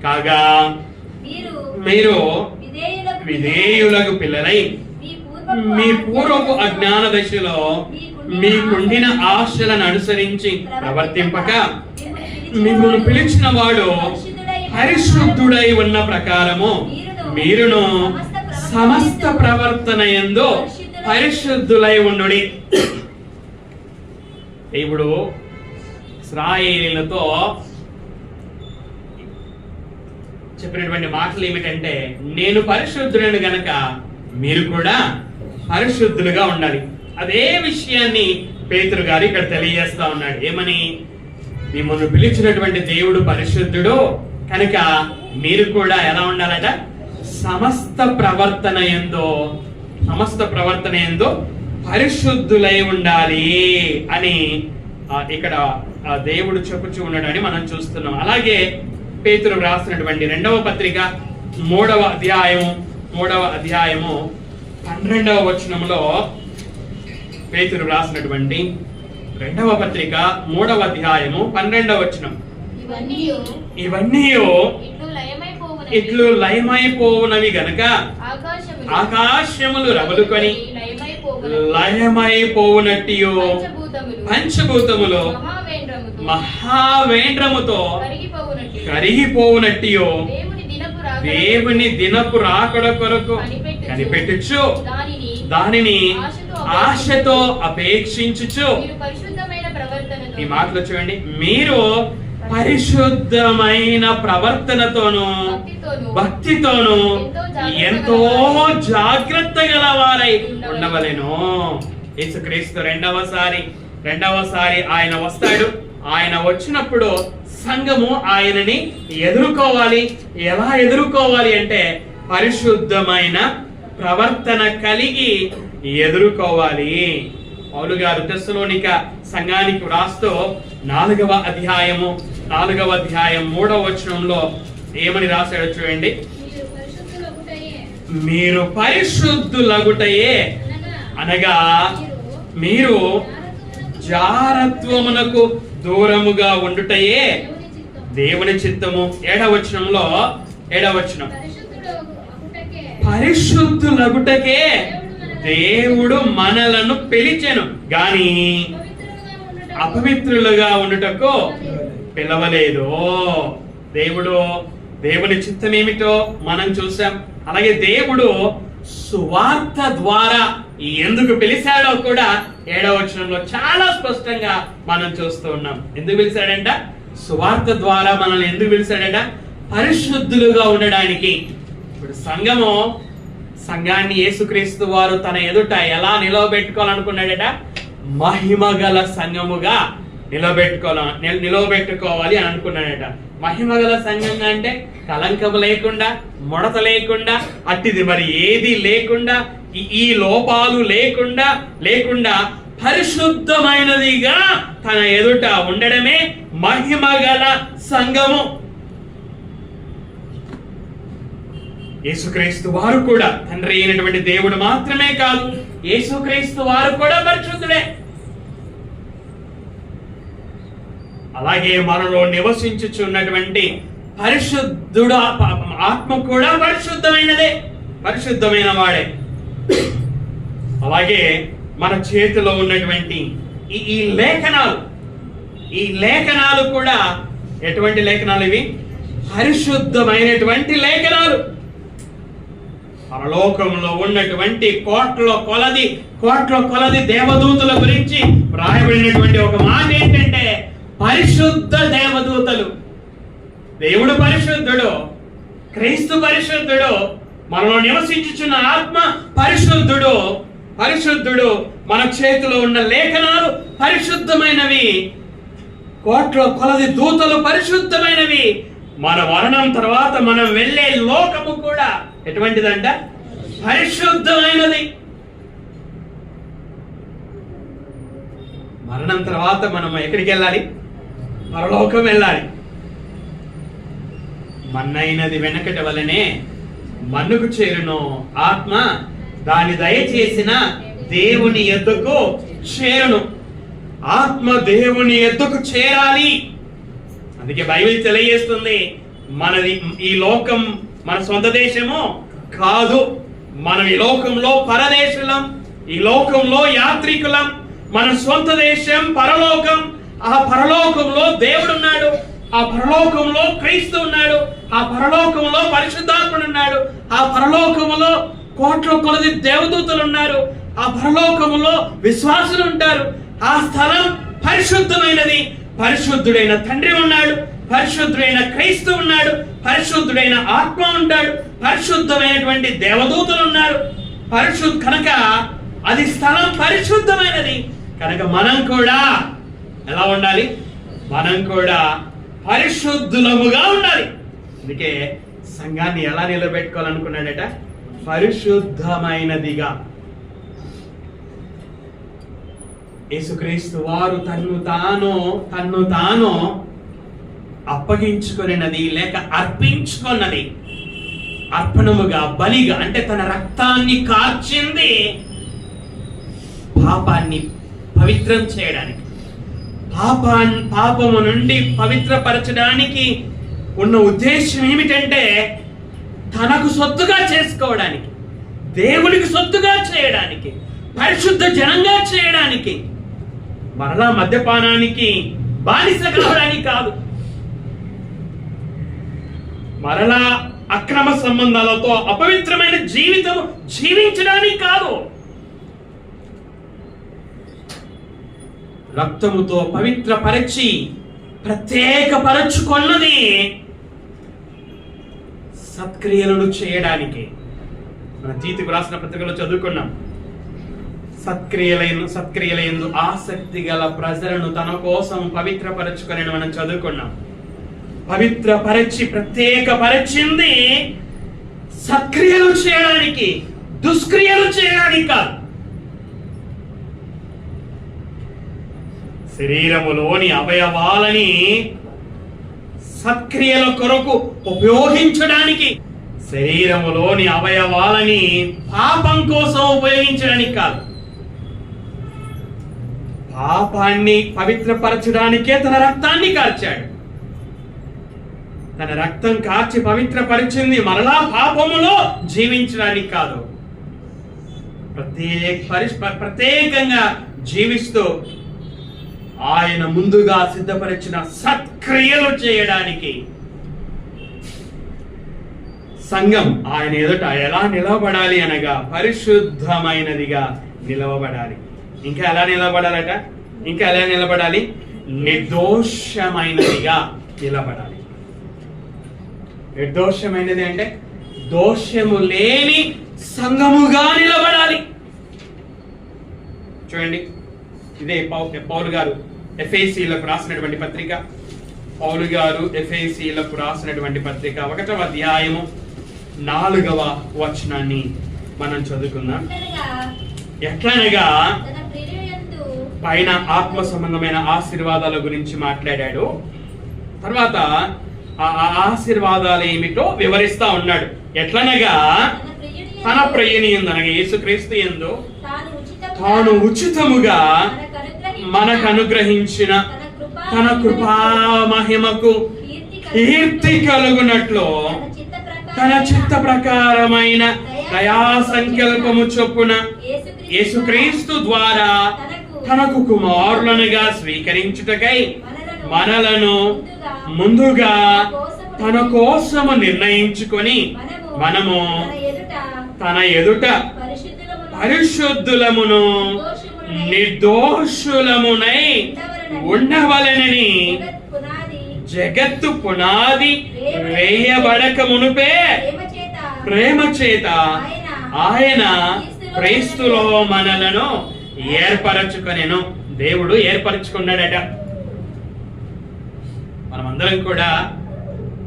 కాగా మీరు విధేయులకు పిల్లలై మీ పూర్వపు అజ్ఞాన దశలో మీకుండిన ఆశలను అనుసరించి ప్రవర్తింపక మిమ్మల్ని పిలిచిన వాడు పరిశుద్ధుడై ఉన్న ప్రకారము మీరును సమస్త ప్రవర్తన యందు పరిశుద్ధులై ఉండుడి. ఇప్పుడు ఇశ్రాయేలీయులతో చెప్పినటువంటి మాటలు ఏమిటంటే, నేను పరిశుద్ధులను గనక మీరు కూడా పరిశుద్ధులుగా ఉండాలి. అదే విషయాన్ని పేతురు గారు ఇక్కడ తెలియజేస్తా ఉన్నాడు. ఏమని? మిమ్మల్ని పిలిచినటువంటి దేవుడు పరిశుద్ధుడు కనుక మీరు కూడా ఎలా ఉండాలట? సమస్త ప్రవర్తన యందు పరిశుద్ధులై ఉండాలి అని ఇక్కడ దేవుడు చెప్పుచూ ఉన్నాడని మనం చూస్తున్నాం. అలాగే పేతురు రాసినటువంటి 2వ పత్రిక 3వ అధ్యాయము 12వ వచనంలో పేతురు రాసినటువంటి 2వ పత్రిక 3వ అధ్యాయము 12వ వచనం, ఇవన్నీ ఇట్లు లయమైపోవునవి గనక ఆకాశములు రగులుకొని లయమైపోవునట్టియు పంచభూతములు మహావేంద్రముతో కరిగిపోవునట్టియు దేవుని దినపు రాకడ కొరకు కనిపెట్టుచు దానిని ఆశతో అపేక్షించుచు. ఈ మాటలు చూడండి, మీరు పరిశుద్ధమైన ప్రవర్తనతోను భక్తితోను ఎంతో జాగ్రత్త గలవారై ఉండవలెను. యేసుక్రీస్తు రెండవసారి ఆయన వస్తాడు. ఆయన వచ్చినప్పుడు సంఘము ఆయనని ఎదుర్కోవాలి. ఎలా ఎదుర్కోవాలి అంటే పరిశుద్ధమైన ప్రవర్తన కలిగి ఎదుర్కోవాలి. పౌలు గారు తెస్సలోనిక సంఘానికి వ్రాస్తూ 4వ అధ్యాయం 3వ వచనంలో ఏమని రాశాడో చూడండి. మీరు పరిశుద్ధులగుటయే అనగా మీరు జారత్వమునకు దూరముగా ఉండుటయే దేవుని చిత్తము. 7వ వచనం పరిశుద్ధులగుటకే దేవుడు మనలను పిలిచెను గాని అపవిత్రులుగా ఉండుటకు పిలవలేదు. దేవుని చిత్తం ఏమిటో మనం చూసాం. అలాగే దేవుడు సువార్త ద్వారా ఎందుకు పిలిచాడో కూడా 7వ వచనంలో చాలా స్పష్టంగా మనం చూస్తూ ఉన్నాం. ఎందుకు పిలిచాడంట? సువార్త ద్వారా మనల్ని ఎందుకు పిలిచాడంట? పరిశుద్ధులుగా ఉండడానికి. ఇప్పుడు సంఘాన్ని యేసుక్రీస్తు వారు తన ఎదుట ఎలా నిలవబెట్టుకోవాలనుకున్నాడట? మహిమగల సంఘముగా నిలవబెట్టుకోవాలి అని అనుకున్నాడట. మహిమగల సంఘంగా అంటే కలంకము లేకుండా, ముడత లేకుండా, అట్టిది మరి ఏది లేకుండా, ఈ లోపాలు లేకుండా పరిశుద్ధమైనదిగా తన ఎదుట ఉండడమే మహిమగల సంఘము. యేసుక్రీస్తు వారు కూడా తండ్రి అయినటువంటి దేవుడు మాత్రమే కాదు, యేసుక్రీస్తు వారు కూడా పరిశుద్ధుడే. అలాగే మనలో నివసించుచున్నటువంటి పరిశుద్ధుడు ఆత్మ కూడా పరిశుద్ధమైన వాడే. అలాగే మన చేతిలో ఉన్నటువంటి ఈ లేఖనాలు కూడా ఎటువంటి లేఖనాలు? ఇవి పరిశుద్ధమైనటువంటి లేఖనాలు. పరలోకంలో ఉన్నటువంటి కోట్ల కొలది దేవదూతల గురించి వ్రాయబడినటువంటి ఒక మాట ఏంటంటే పరిశుద్ధ దేవదూతలు. దేవుడు పరిశుద్ధుడు, క్రీస్తు పరిశుద్ధుడు, మనలో నివసించుచున్న ఆత్మ పరిశుద్ధుడు. మన చేతిలో ఉన్న లేఖనాలు పరిశుద్ధమైనవి, కోట్ల కొలది దూతలు పరిశుద్ధమైనవి. మన మరణం తర్వాత మనం వెళ్ళే లోకము కూడా ఎటువంటిదంట? పరిశుద్ధమైనది. మరణం తర్వాత మనం ఎక్కడికి వెళ్ళాలి? పరలోకం వెళ్ళాలి. మన్నైనది వెనకటి వలనే మన్నుకు చేరును, ఆత్మ దాని దయచేసిన దేవుని యొద్దకు చేరును. ఆత్మ దేవుని యొద్దకు చేరాలి. అందుకే బైబిల్ తెలియజేస్తుంది, మనది ఈ లోకం మన సొంత దేశము కాదు. మనం ఈ లోకంలో పరదేశులం, ఈ లోకంలో యాత్రికులం. మన సొంత దేశం పరలోకం. ఆ పరలోకంలో దేవుడు ఉన్నాడు, ఆ పరలోకంలో క్రీస్తు ఉన్నాడు, ఆ పరలోకంలో పరిశుద్ధాత్ముడు ఉన్నాడు, ఆ పరలోకములో కోట్ల కొలది దేవదూతలు ఉన్నారు, ఆ పరలోకములో విశ్వాసులు ఉంటారు. ఆ స్థలం పరిశుద్ధమైనది. పరిశుద్ధుడైన తండ్రి ఉన్నాడు, పరిశుద్ధుడైన క్రీస్తు ఉన్నాడు, పరిశుద్ధుడైన ఆత్మ ఉంటాడు, పరిశుద్ధమైనటువంటి దేవదూతలు ఉన్నారు. కనుక అది స్థలం పరిశుద్ధమైనది. కనుక మనం కూడా ఎలా ఉండాలి? మనం కూడా పరిశుద్ధులముగా ఉండాలి. అందుకే సంఘాన్ని ఎలా నిలబెట్టుకోవాలనుకున్నాడట? పరిశుద్ధమైనదిగా. యేసుక్రీస్తు వారు తన్ను తాను అప్పగించుకున్నది లేక అర్పించుకున్నది, అర్పణముగా, బలిగా, అంటే తన రక్తాన్ని కార్చింది పాపాన్ని పవిత్రం చేయడానికి, పాపము నుండి పవిత్రపరచడానికి ఉన్న ఉద్దేశం ఏమిటంటే తనకు సొత్తుగా చేసుకోవడానికి, దేవునికి సొత్తుగా చేయడానికి, పరిశుద్ధ జనంగా చేయడానికి, మరలా మద్యపానానికి బానిస కావడానికి కాదు, మరలా అక్రమ సంబంధాలతో అపవిత్రమైన జీవితం జీవించడానికి కాదు, రక్తముతో పవిత్రపరచి ప్రత్యేకపరచుకున్నది సత్క్రియలను చేయడానికి. మన తీతుకు రాసిన పత్రికలో చదువుకున్నాం. సత్క్రియలయందు ఆసక్తి గల ప్రజలను తన కోసం పవిత్రపరచుకొని మనం చదువుకున్నాం. పవిత్రపరచి ప్రత్యేకపరిచింది సత్క్రియలు చేయడానికి, దుష్క్రియలు చేయడానికి కాదు. శరీరములోని అవయవాలని సత్క్రియల కొరకు ఉపయోగించడానికి, శరీరములోని అవయవాలని పాపం కోసం ఉపయోగించడానికి కాదు. పాపాన్ని పవిత్రపరచడానికే తన రక్తాన్ని కార్చాడు. తన రక్తం కార్చి పవిత్రపరిచింది మరలా పాపములో జీవించడానికి కాదు, ప్రత్యేకంగా జీవిస్తూ ఆయన ముందుగా సిద్ధపరిచిన సత్క్రియలు చేయడానికి. సంఘం ఆయన ఎదుట ఎలా నిలవబడాలి అనగా పరిశుద్ధమైనదిగా నిలవబడాలి. ఇంకా ఎలా నిలబడాలట? ఇంకా ఎలా నిలబడాలి? నిర్దోషమైనదిగా నిలబడాలి. నిర్దోషమైనది అంటే దోషము లేని సంఘముగా నిలబడాలి. చూడండి, ఇదే పౌలు గారు ఎఫెసీయులకు రాసినటువంటి పత్రిక. పౌలు గారు ఎఫెసీయులకు రాసినటువంటి పత్రిక 1వ అధ్యాయము 4వ వచనాన్ని మనం చదువుకుందాం. ఎట్లనగా పైన ఆత్మ సంబంధమైన ఆశీర్వాదాల గురించి మాట్లాడాడు. తర్వాత ఆ ఆశీర్వాదాలు ఏమిటో వివరిస్తా ఉన్నాడు. ఎట్లనగా తన ప్రియుని యందు అనగా యేసుక్రీస్తు యందు తాను ఉచితముగా మనకు అనుగ్రహించిన తన కృపా మహిమకు కీర్తి కలుగునట్లు తన చిత్త ప్రకారమైన దయా సంకల్పము చొప్పున యేసుక్రీస్తు ద్వారా తనకు కుమారులనుగా స్వీకరించుటకై మనలను ముందుగా తన కోసము నిర్ణయించుకొని మనము తన ఎదుట పరిశుద్ధులమును నిర్దోషులమునై ఉండవలెనని జగత్తు పునాది వేయబడక మునుపే ప్రేమ చేత ఆయన క్రీస్తులో మనలను ఏర్పరచుకొనెను. దేవుడు ఏర్పరచుకున్నాడట. మనమందరం కూడా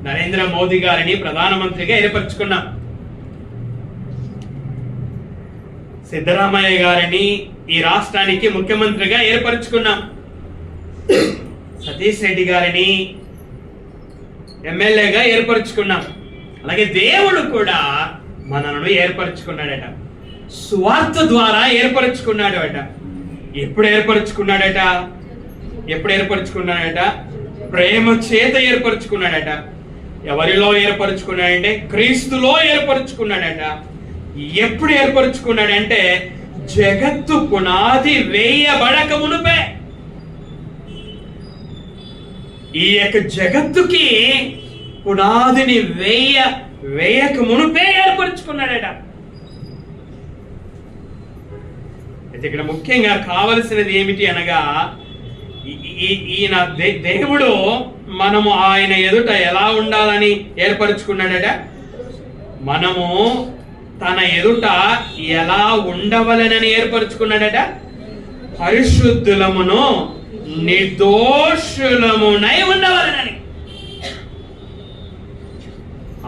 నరేంద్ర మోదీ గారిని ప్రధానమంత్రిగా ఏర్పరచుకున్నాం. సిద్ధరామయ్య గారిని ఈ రాష్ట్రానికి ముఖ్యమంత్రిగా ఏర్పరచుకున్నాం. సతీష్ రెడ్డి గారిని ఎమ్మెల్యేగా ఏర్పరచుకున్నాం. అలాగే దేవుడు కూడా మనను ఏర్పరచుకున్నాడట. స్వార్థ ద్వారా ఏర్పరచుకున్నాడు అట. ఎప్పుడు ఏర్పరచుకున్నాడట? ప్రేమ చేత ఏర్పరచుకున్నాడట. ఎవరిలో ఏర్పరచుకున్నాడంటే క్రీస్తులో ఏర్పరచుకున్నాడట. ఎప్పుడు ఏర్పరచుకున్నాడంటే జగత్తు పునాది వేయబడక మునుపే. ఈ యొక్క జగత్తుకి పునాదిని వేయక మునుపే ఏర్పరచుకున్నాడట. అయితే ఇక్కడ ముఖ్యంగా కావలసినది ఏమిటి అనగా ఈయన దేవుడు మనము ఆయన ఎదుట ఎలా ఉండాలని ఏర్పరచుకున్నాడట? మనము తన ఎదుట ఎలా ఉండవలనని ఏర్పరచుకున్నాడట? పరిశుద్ధులమును నిర్దోషులమునై ఉండవలనని.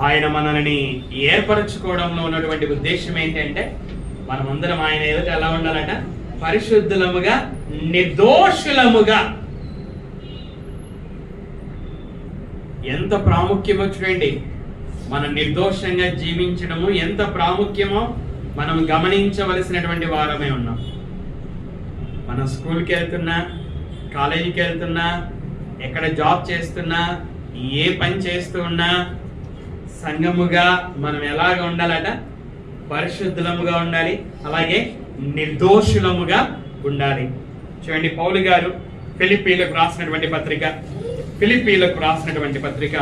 ఆయన మనల్ని ఏర్పరచుకోవడంలో ఉన్నటువంటి ఉద్దేశం ఏంటంటే, మనమందరం ఆయన ఎదుట ఎలా ఉండాలట? పరిశుద్ధులముగా, నిర్దోషులముగా. ఎంత ప్రాముఖ్యమో చూడండి. మనం నిర్దోషంగా జీవించడము ఎంత ప్రాముఖ్యమో మనం గమనించవలసినటువంటి వారమే ఉన్నాం. మనం స్కూల్కి వెళ్తున్నా, కాలేజీకి వెళ్తున్నా, ఎక్కడ జాబ్ చేస్తున్నా, ఏ పని చేస్తూ ఉన్నా, సంఘముగా మనం ఎలాగ ఉండాలట? పరిశుద్ధులముగా ఉండాలి, అలాగే నిర్దోషులముగా ఉండాలి. చూడండి, పౌలు గారు ఫిలిప్పీలకు రాసినటువంటి పత్రిక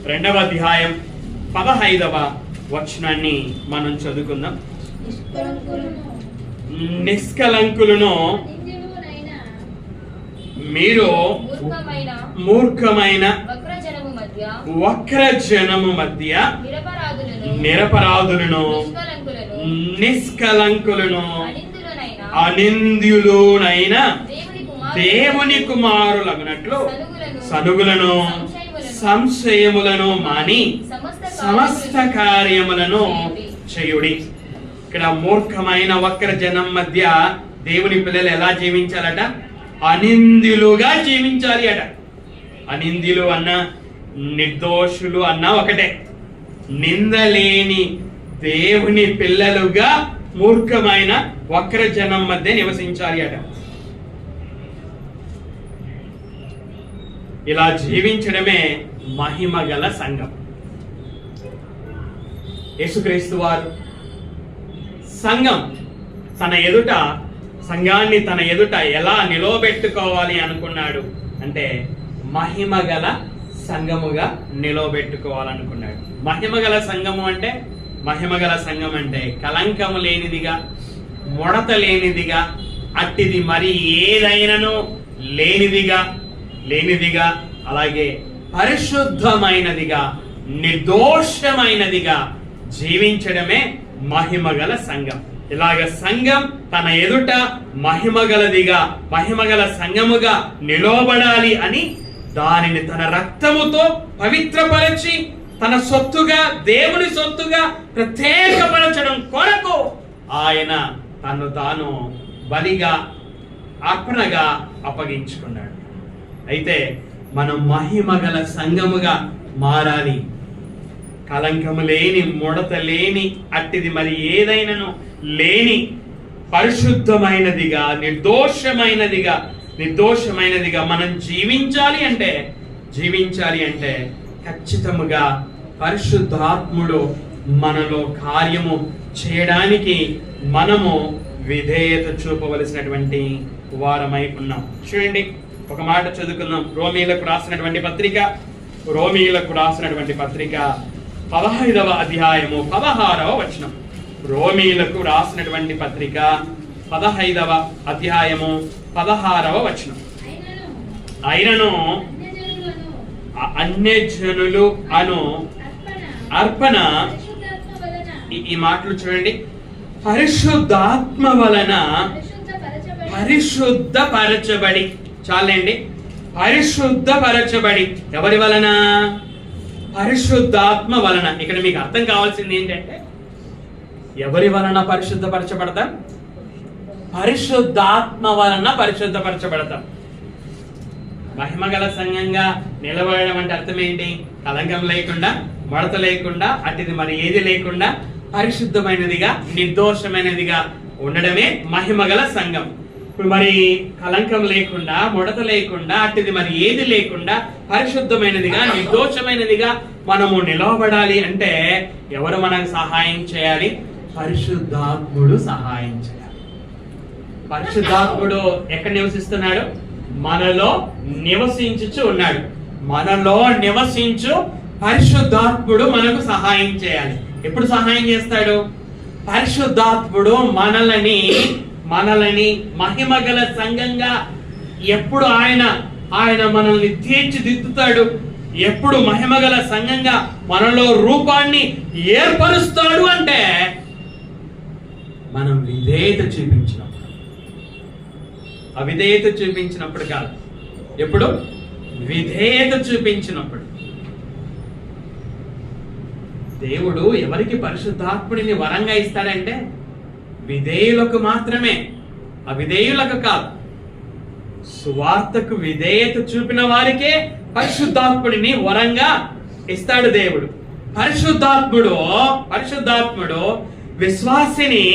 2వ అధ్యాయం 15వ వచనాన్ని మనం చదువుకుందాం. నిష్కలంకులను మీరు మూర్ఖమైన వక్ర జనము మధ్య నిరపరాధులను, నిష్కలంకులను, అనింద్యులునైన దేవుని కుమారులగునట్లు సనుగులను, సంశయములను మాని సమస్త కార్యములను చేయుడి. ఇక్కడ మూర్ఖమైన వక్ర జనం మధ్య దేవుని పిల్లలు ఎలా జీవించాలట? అనింద్యులుగా జీవించాలి అట. అనింద్యులు అన్న, నిర్దోషులు అన్న ఒకటే. నిందలేని దేవుని పిల్లలుగా మూర్ఖమైన వక్ర జనం మధ్య నివసించాలి అట. ఇలా జీవించడమే మహిమ గల సంఘం. యేసుక్రీస్తు వారు సంఘాన్ని తన ఎదుట ఎలా నిలవబెట్టుకోవాలి అనుకున్నాడు అంటే, మహిమ గల సంఘముగా నిలవబెట్టుకోవాలనుకున్నాడు. మహిమ గల సంఘం అంటే కలంకము లేనిదిగా, ముడత లేనిదిగా, అట్టిది మరి ఏదైనాను లేనిదిగా, అలాగే పరిశుద్ధమైనదిగా, నిర్దోషమైనదిగా జీవించడమే మహిమగల సంఘం. ఇలాగ సంఘం తన ఎదుట మహిమగల సంఘముగా నిలవబడాలి అని దానిని తన రక్తముతో పవిత్రపరచి తన సొత్తుగా, దేవుని సొత్తుగా ప్రత్యేకపరచడం కొరకు ఆయన తను తాను బలిగా, అర్పణగా అప్పగించుకున్నాడు. అయితే మనం మహిమగల సంఘముగా మారాలి. కలంకము లేని, ముడత లేని, అట్టిది మరి ఏదైనాను లేని, పరిశుద్ధమైనదిగా, నిర్దోషమైనదిగా మనం జీవించాలి అంటే ఖచ్చితముగా పరిశుద్ధాత్ముడు మనలో కార్యము చేయడానికి మనము విధేయత చూపవలసినటువంటి వారమై ఉన్నాం. చూడండి, ఒక మాట చదువుకుందాం. రోమీలకు రాసినటువంటి పత్రిక 15వ అధ్యాయము 16వ వచనం. రోమీలకు రాసినటువంటి పత్రిక 15వ అధ్యాయము 16వ వచనం. అయినను అన్యజనులు అను అర్పణ, ఈ మాటలు చూడండి, పరిశుద్ధాత్మ వలన పరిశుద్ధపరచబడి, చాలండి, పరిశుద్ధపరచబడి. ఎవరి వలన? పరిశుద్ధాత్మ వలన. ఇక్కడ మీకు అర్థం కావాల్సింది ఏంటంటే, ఎవరి వలన పరిశుద్ధపరచబడతాం? పరిశుద్ధాత్మ వలన పరిశుద్ధపరచబడతాం. మహిమగల సంఘంగా నిలబడడం అంటే అర్థం ఏంటి? కలంకం లేకుండా, మడత లేకుండా, అట్టిది మరి ఏది లేకుండా, పరిశుద్ధమైనదిగా, నిర్దోషమైనదిగా ఉండడమే మహిమగల సంఘం. ఇప్పుడు మరి కలంకం లేకుండా, ముడత లేకుండా, అట్టిది మరి ఏది లేకుండా, పరిశుద్ధమైనదిగా, నిర్దోషమైనదిగా మనము నిలవబడాలి అంటే ఎవరు మనకు సహాయం చేయాలి? పరిశుద్ధాత్ముడు సహాయం చేయాలి. పరిశుద్ధాత్ముడు ఎక్కడ నివసిస్తున్నాడు? మనలో నివసించుచు ఉన్నాడు. మనలో నివసించు పరిశుద్ధాత్ముడు మనకు సహాయం చేయాలి. ఎప్పుడు సహాయం చేస్తాడు? పరిశుద్ధాత్ముడు మనల్ని మనల్ని మహిమగల సంఘంగా ఎప్పుడు ఆయన మనల్ని తీర్చిదిద్దుతాడు, ఎప్పుడు మహిమగల సంఘంగా మనలో రూపాన్ని ఏర్పరుస్తాడు అంటే మనం విధేయత చూపించినప్పుడు. అవిధేయత చూపించినప్పుడు కాదు, ఎప్పుడు విధేయత చూపించినప్పుడు. దేవుడు ఎవరికి పరిశుద్ధాత్ముడిని వరంగా ఇస్తాడంటే విధేయులకు మాత్రమే, అవిధేయులకు కాదు. సువార్తకు విధేయత చూపిన వారికే పరిశుద్ధాత్ముడిని వరంగా ఇస్తాడు దేవుడు. పరిశుద్ధాత్ముడు విశ్వాసిని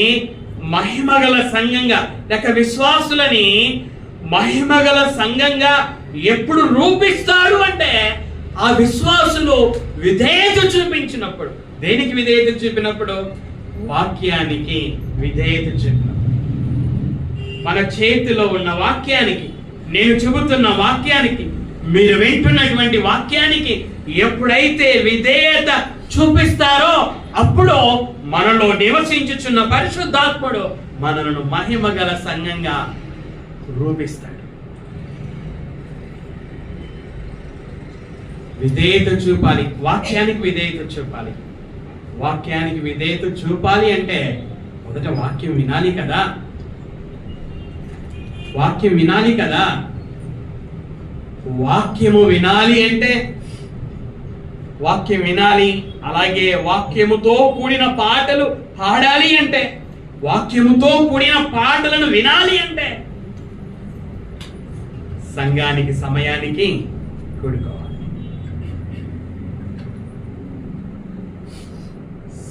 మహిమగల సంఘంగా లేక విశ్వాసులని మహిమగల సంఘంగా ఎప్పుడు రూపిస్తాడు అంటే ఆ విశ్వాసులు విధేయత చూపించినప్పుడు. దేనికి విధేయత చూపినప్పుడు? వాక్యానికి విధేయత చూపినప్పుడు. మన చేతిలో ఉన్న వాక్యానికి, నేను చెబుతున్న వాక్యానికి, మీరు వింటున్నటువంటి వాక్యానికి ఎప్పుడైతే విధేయత చూపిస్తారో అప్పుడు మనలో నివసించుచున్న పరిశుద్ధాత్ముడు మనలను మహిమగల సంఘంగా రూపిస్తాడు. విధేయత చూపాలి, వాక్యానికి విధేయత చూపాలి. వాక్యానికి విధేయత చూపాలి అంటే మొదట వాక్యం వినాలి కదా. వాక్యం వినాలి కదా. వాక్యము వినాలి అంటే వాక్యం వినాలి, అలాగే వాక్యముతో కూడిన పాటలు పాడాలి అంటే, వాక్యముతో కూడిన పాటలను వినాలి అంటే సంఘానికి సమయానికి కూడుకోవాలి.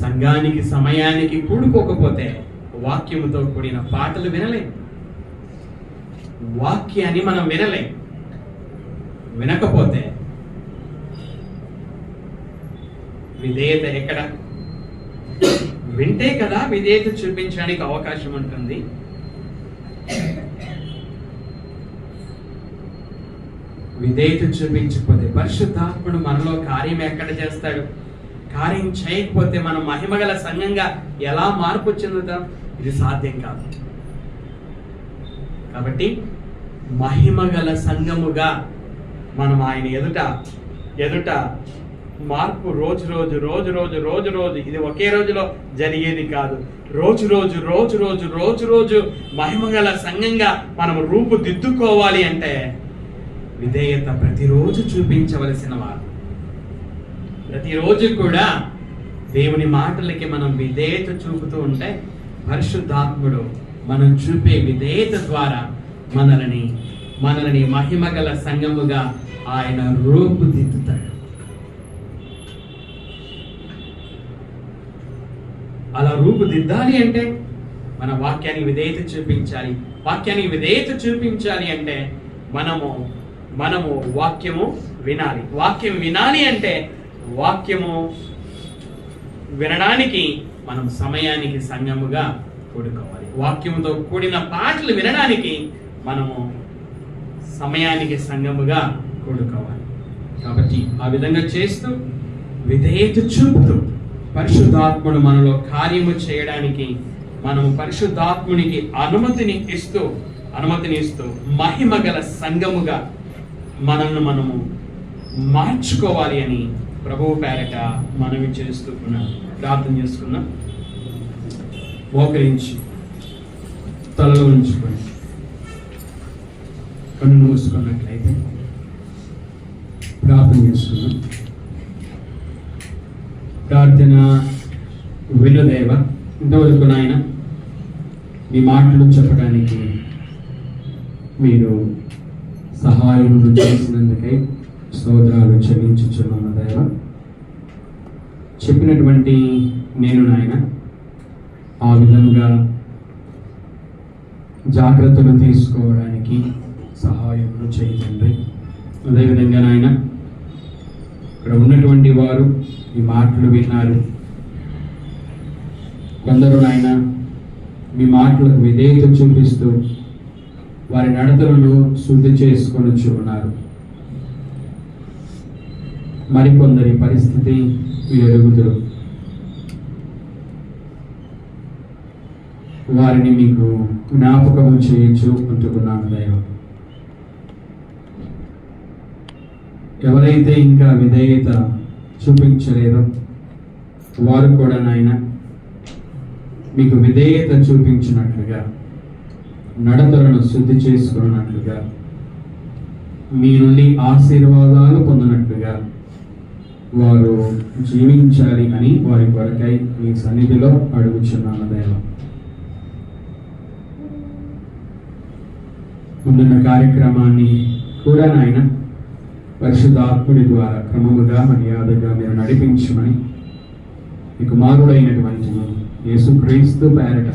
సంఘానికి సమయానికి కూడుకోకపోతే వాక్యముతో కూడిన పాటలు వినలేం, వాక్యాన్ని మనం వినలేం. వినకపోతే విధేయత ఎక్కడ? వింటే కదా విధేయత చూపించడానికి అవకాశం ఉంటుంది. విధేయత చూపించకపోతే పరిశుద్ధాత్ముడు మనలో కార్యం ఎక్కడ చేస్తాడు? కార్యం చేయకపోతే మనం మహిమగల సంఘంగా ఎలా మార్పు చెందుతాం? ఇది సాధ్యం కాదు. కాబట్టి మహిమగల సంఘముగా మనం ఆయన ఎదుట మార్పు రోజు రోజు ఇది ఒకే రోజులో జరిగేది కాదు. రోజు మహిమగల సంఘంగా మనం రూపుదిద్దుకోవాలి అంటే విధేయత ప్రతిరోజు చూపించవలసిన వారు. ప్రతిరోజు కూడా దేవుని మాటలకి మనం విధేయత చూపుతూ ఉంటే పరిశుద్ధాత్ముడు మనం చూపే విధేయత ద్వారా మనల్ని మహిమగల సంఘముగా ఆయన రూపుదిద్దుతాడు. అలా రూపుదిద్దాలి అంటే మన వాక్యానికి విధేయత చూపించాలి. వాక్యానికి విధేయత చూపించాలి అంటే మనము వాక్యము వినాలి. వాక్యం వినాలి అంటే వాక్యము వినడానికి మనం సమయానికి సంఘముగా కూడుకోవాలి. వాక్యముతో కూడిన పాటలు వినడానికి మనము సమయానికి సంఘముగా కూడుకోవాలి. కాబట్టి ఆ విధంగా చేస్తూ విధేయత చూపుతూ పరిశుద్ధాత్ముడు మనలో కార్యము చేయడానికి మనము పరిశుద్ధాత్మునికి అనుమతిని ఇస్తూ మహిమగల సంఘముగా మనము మార్చుకోవాలి అని ప్రభువు పేరట మనవి చేస్తున్నాం. ప్రార్థన చేసుకున్నాం. మోకరించి తలలో ఉంచుకొని కన్ను మూసుకున్నట్లయితే ప్రార్థన చేసుకున్నాం. ప్రార్థన వినుదేవ, ఇంతవరకు నాయన మీ మాటలు చెప్పడానికి మీరు సహాయం చేసినందుకై స్తోత్రాలు చెల్లించుచున్నాను దేవ. చెప్పినటువంటి నేను నాయన ఆ విధంగా జాగ్రత్తలు తీసుకోవడానికి సహాయం చేయండి. అదేవిధంగా నాయన ఇక్కడ ఉన్నటువంటి వారు ఈ మాటలు విన్నారు. కొందరు నాయన మీ మాటలకు విధేయత చూపిస్తూ వారి నడతలను శుద్ధి చేసుకొని ఉన్నారు. మరికొందరి పరిస్థితి ఎరుగుదురు. వారిని మీకు జ్ఞాపకం చేయించు ఉంటున్నాను దైవం. ఎవరైతే ఇంకా విధేయత చూపించలేదో వారు కూడా నాయన మీకు విధేయత చూపించినట్లుగా, నడతలను శుద్ధి చేసుకున్నట్లుగా, మీ నుండి ఆశీర్వాదాలు పొందినట్లుగా వారు జీవించాలి అని వారి కొరకై మీ సన్నిధిలో అడుగుచున్నాను దైవం. ముందున్న కార్యక్రమాన్ని కూడా నాయన పరిశుద్ధాత్ముడి ద్వారా క్రమముగా మర్యాదగా మీరు నడిపించమని మీ కుమారుడైనటువంటి యేసుక్రీస్తు పేరట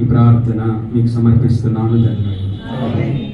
ఈ ప్రార్థన మీకు సమర్పిస్తున్నాను తండ్రి.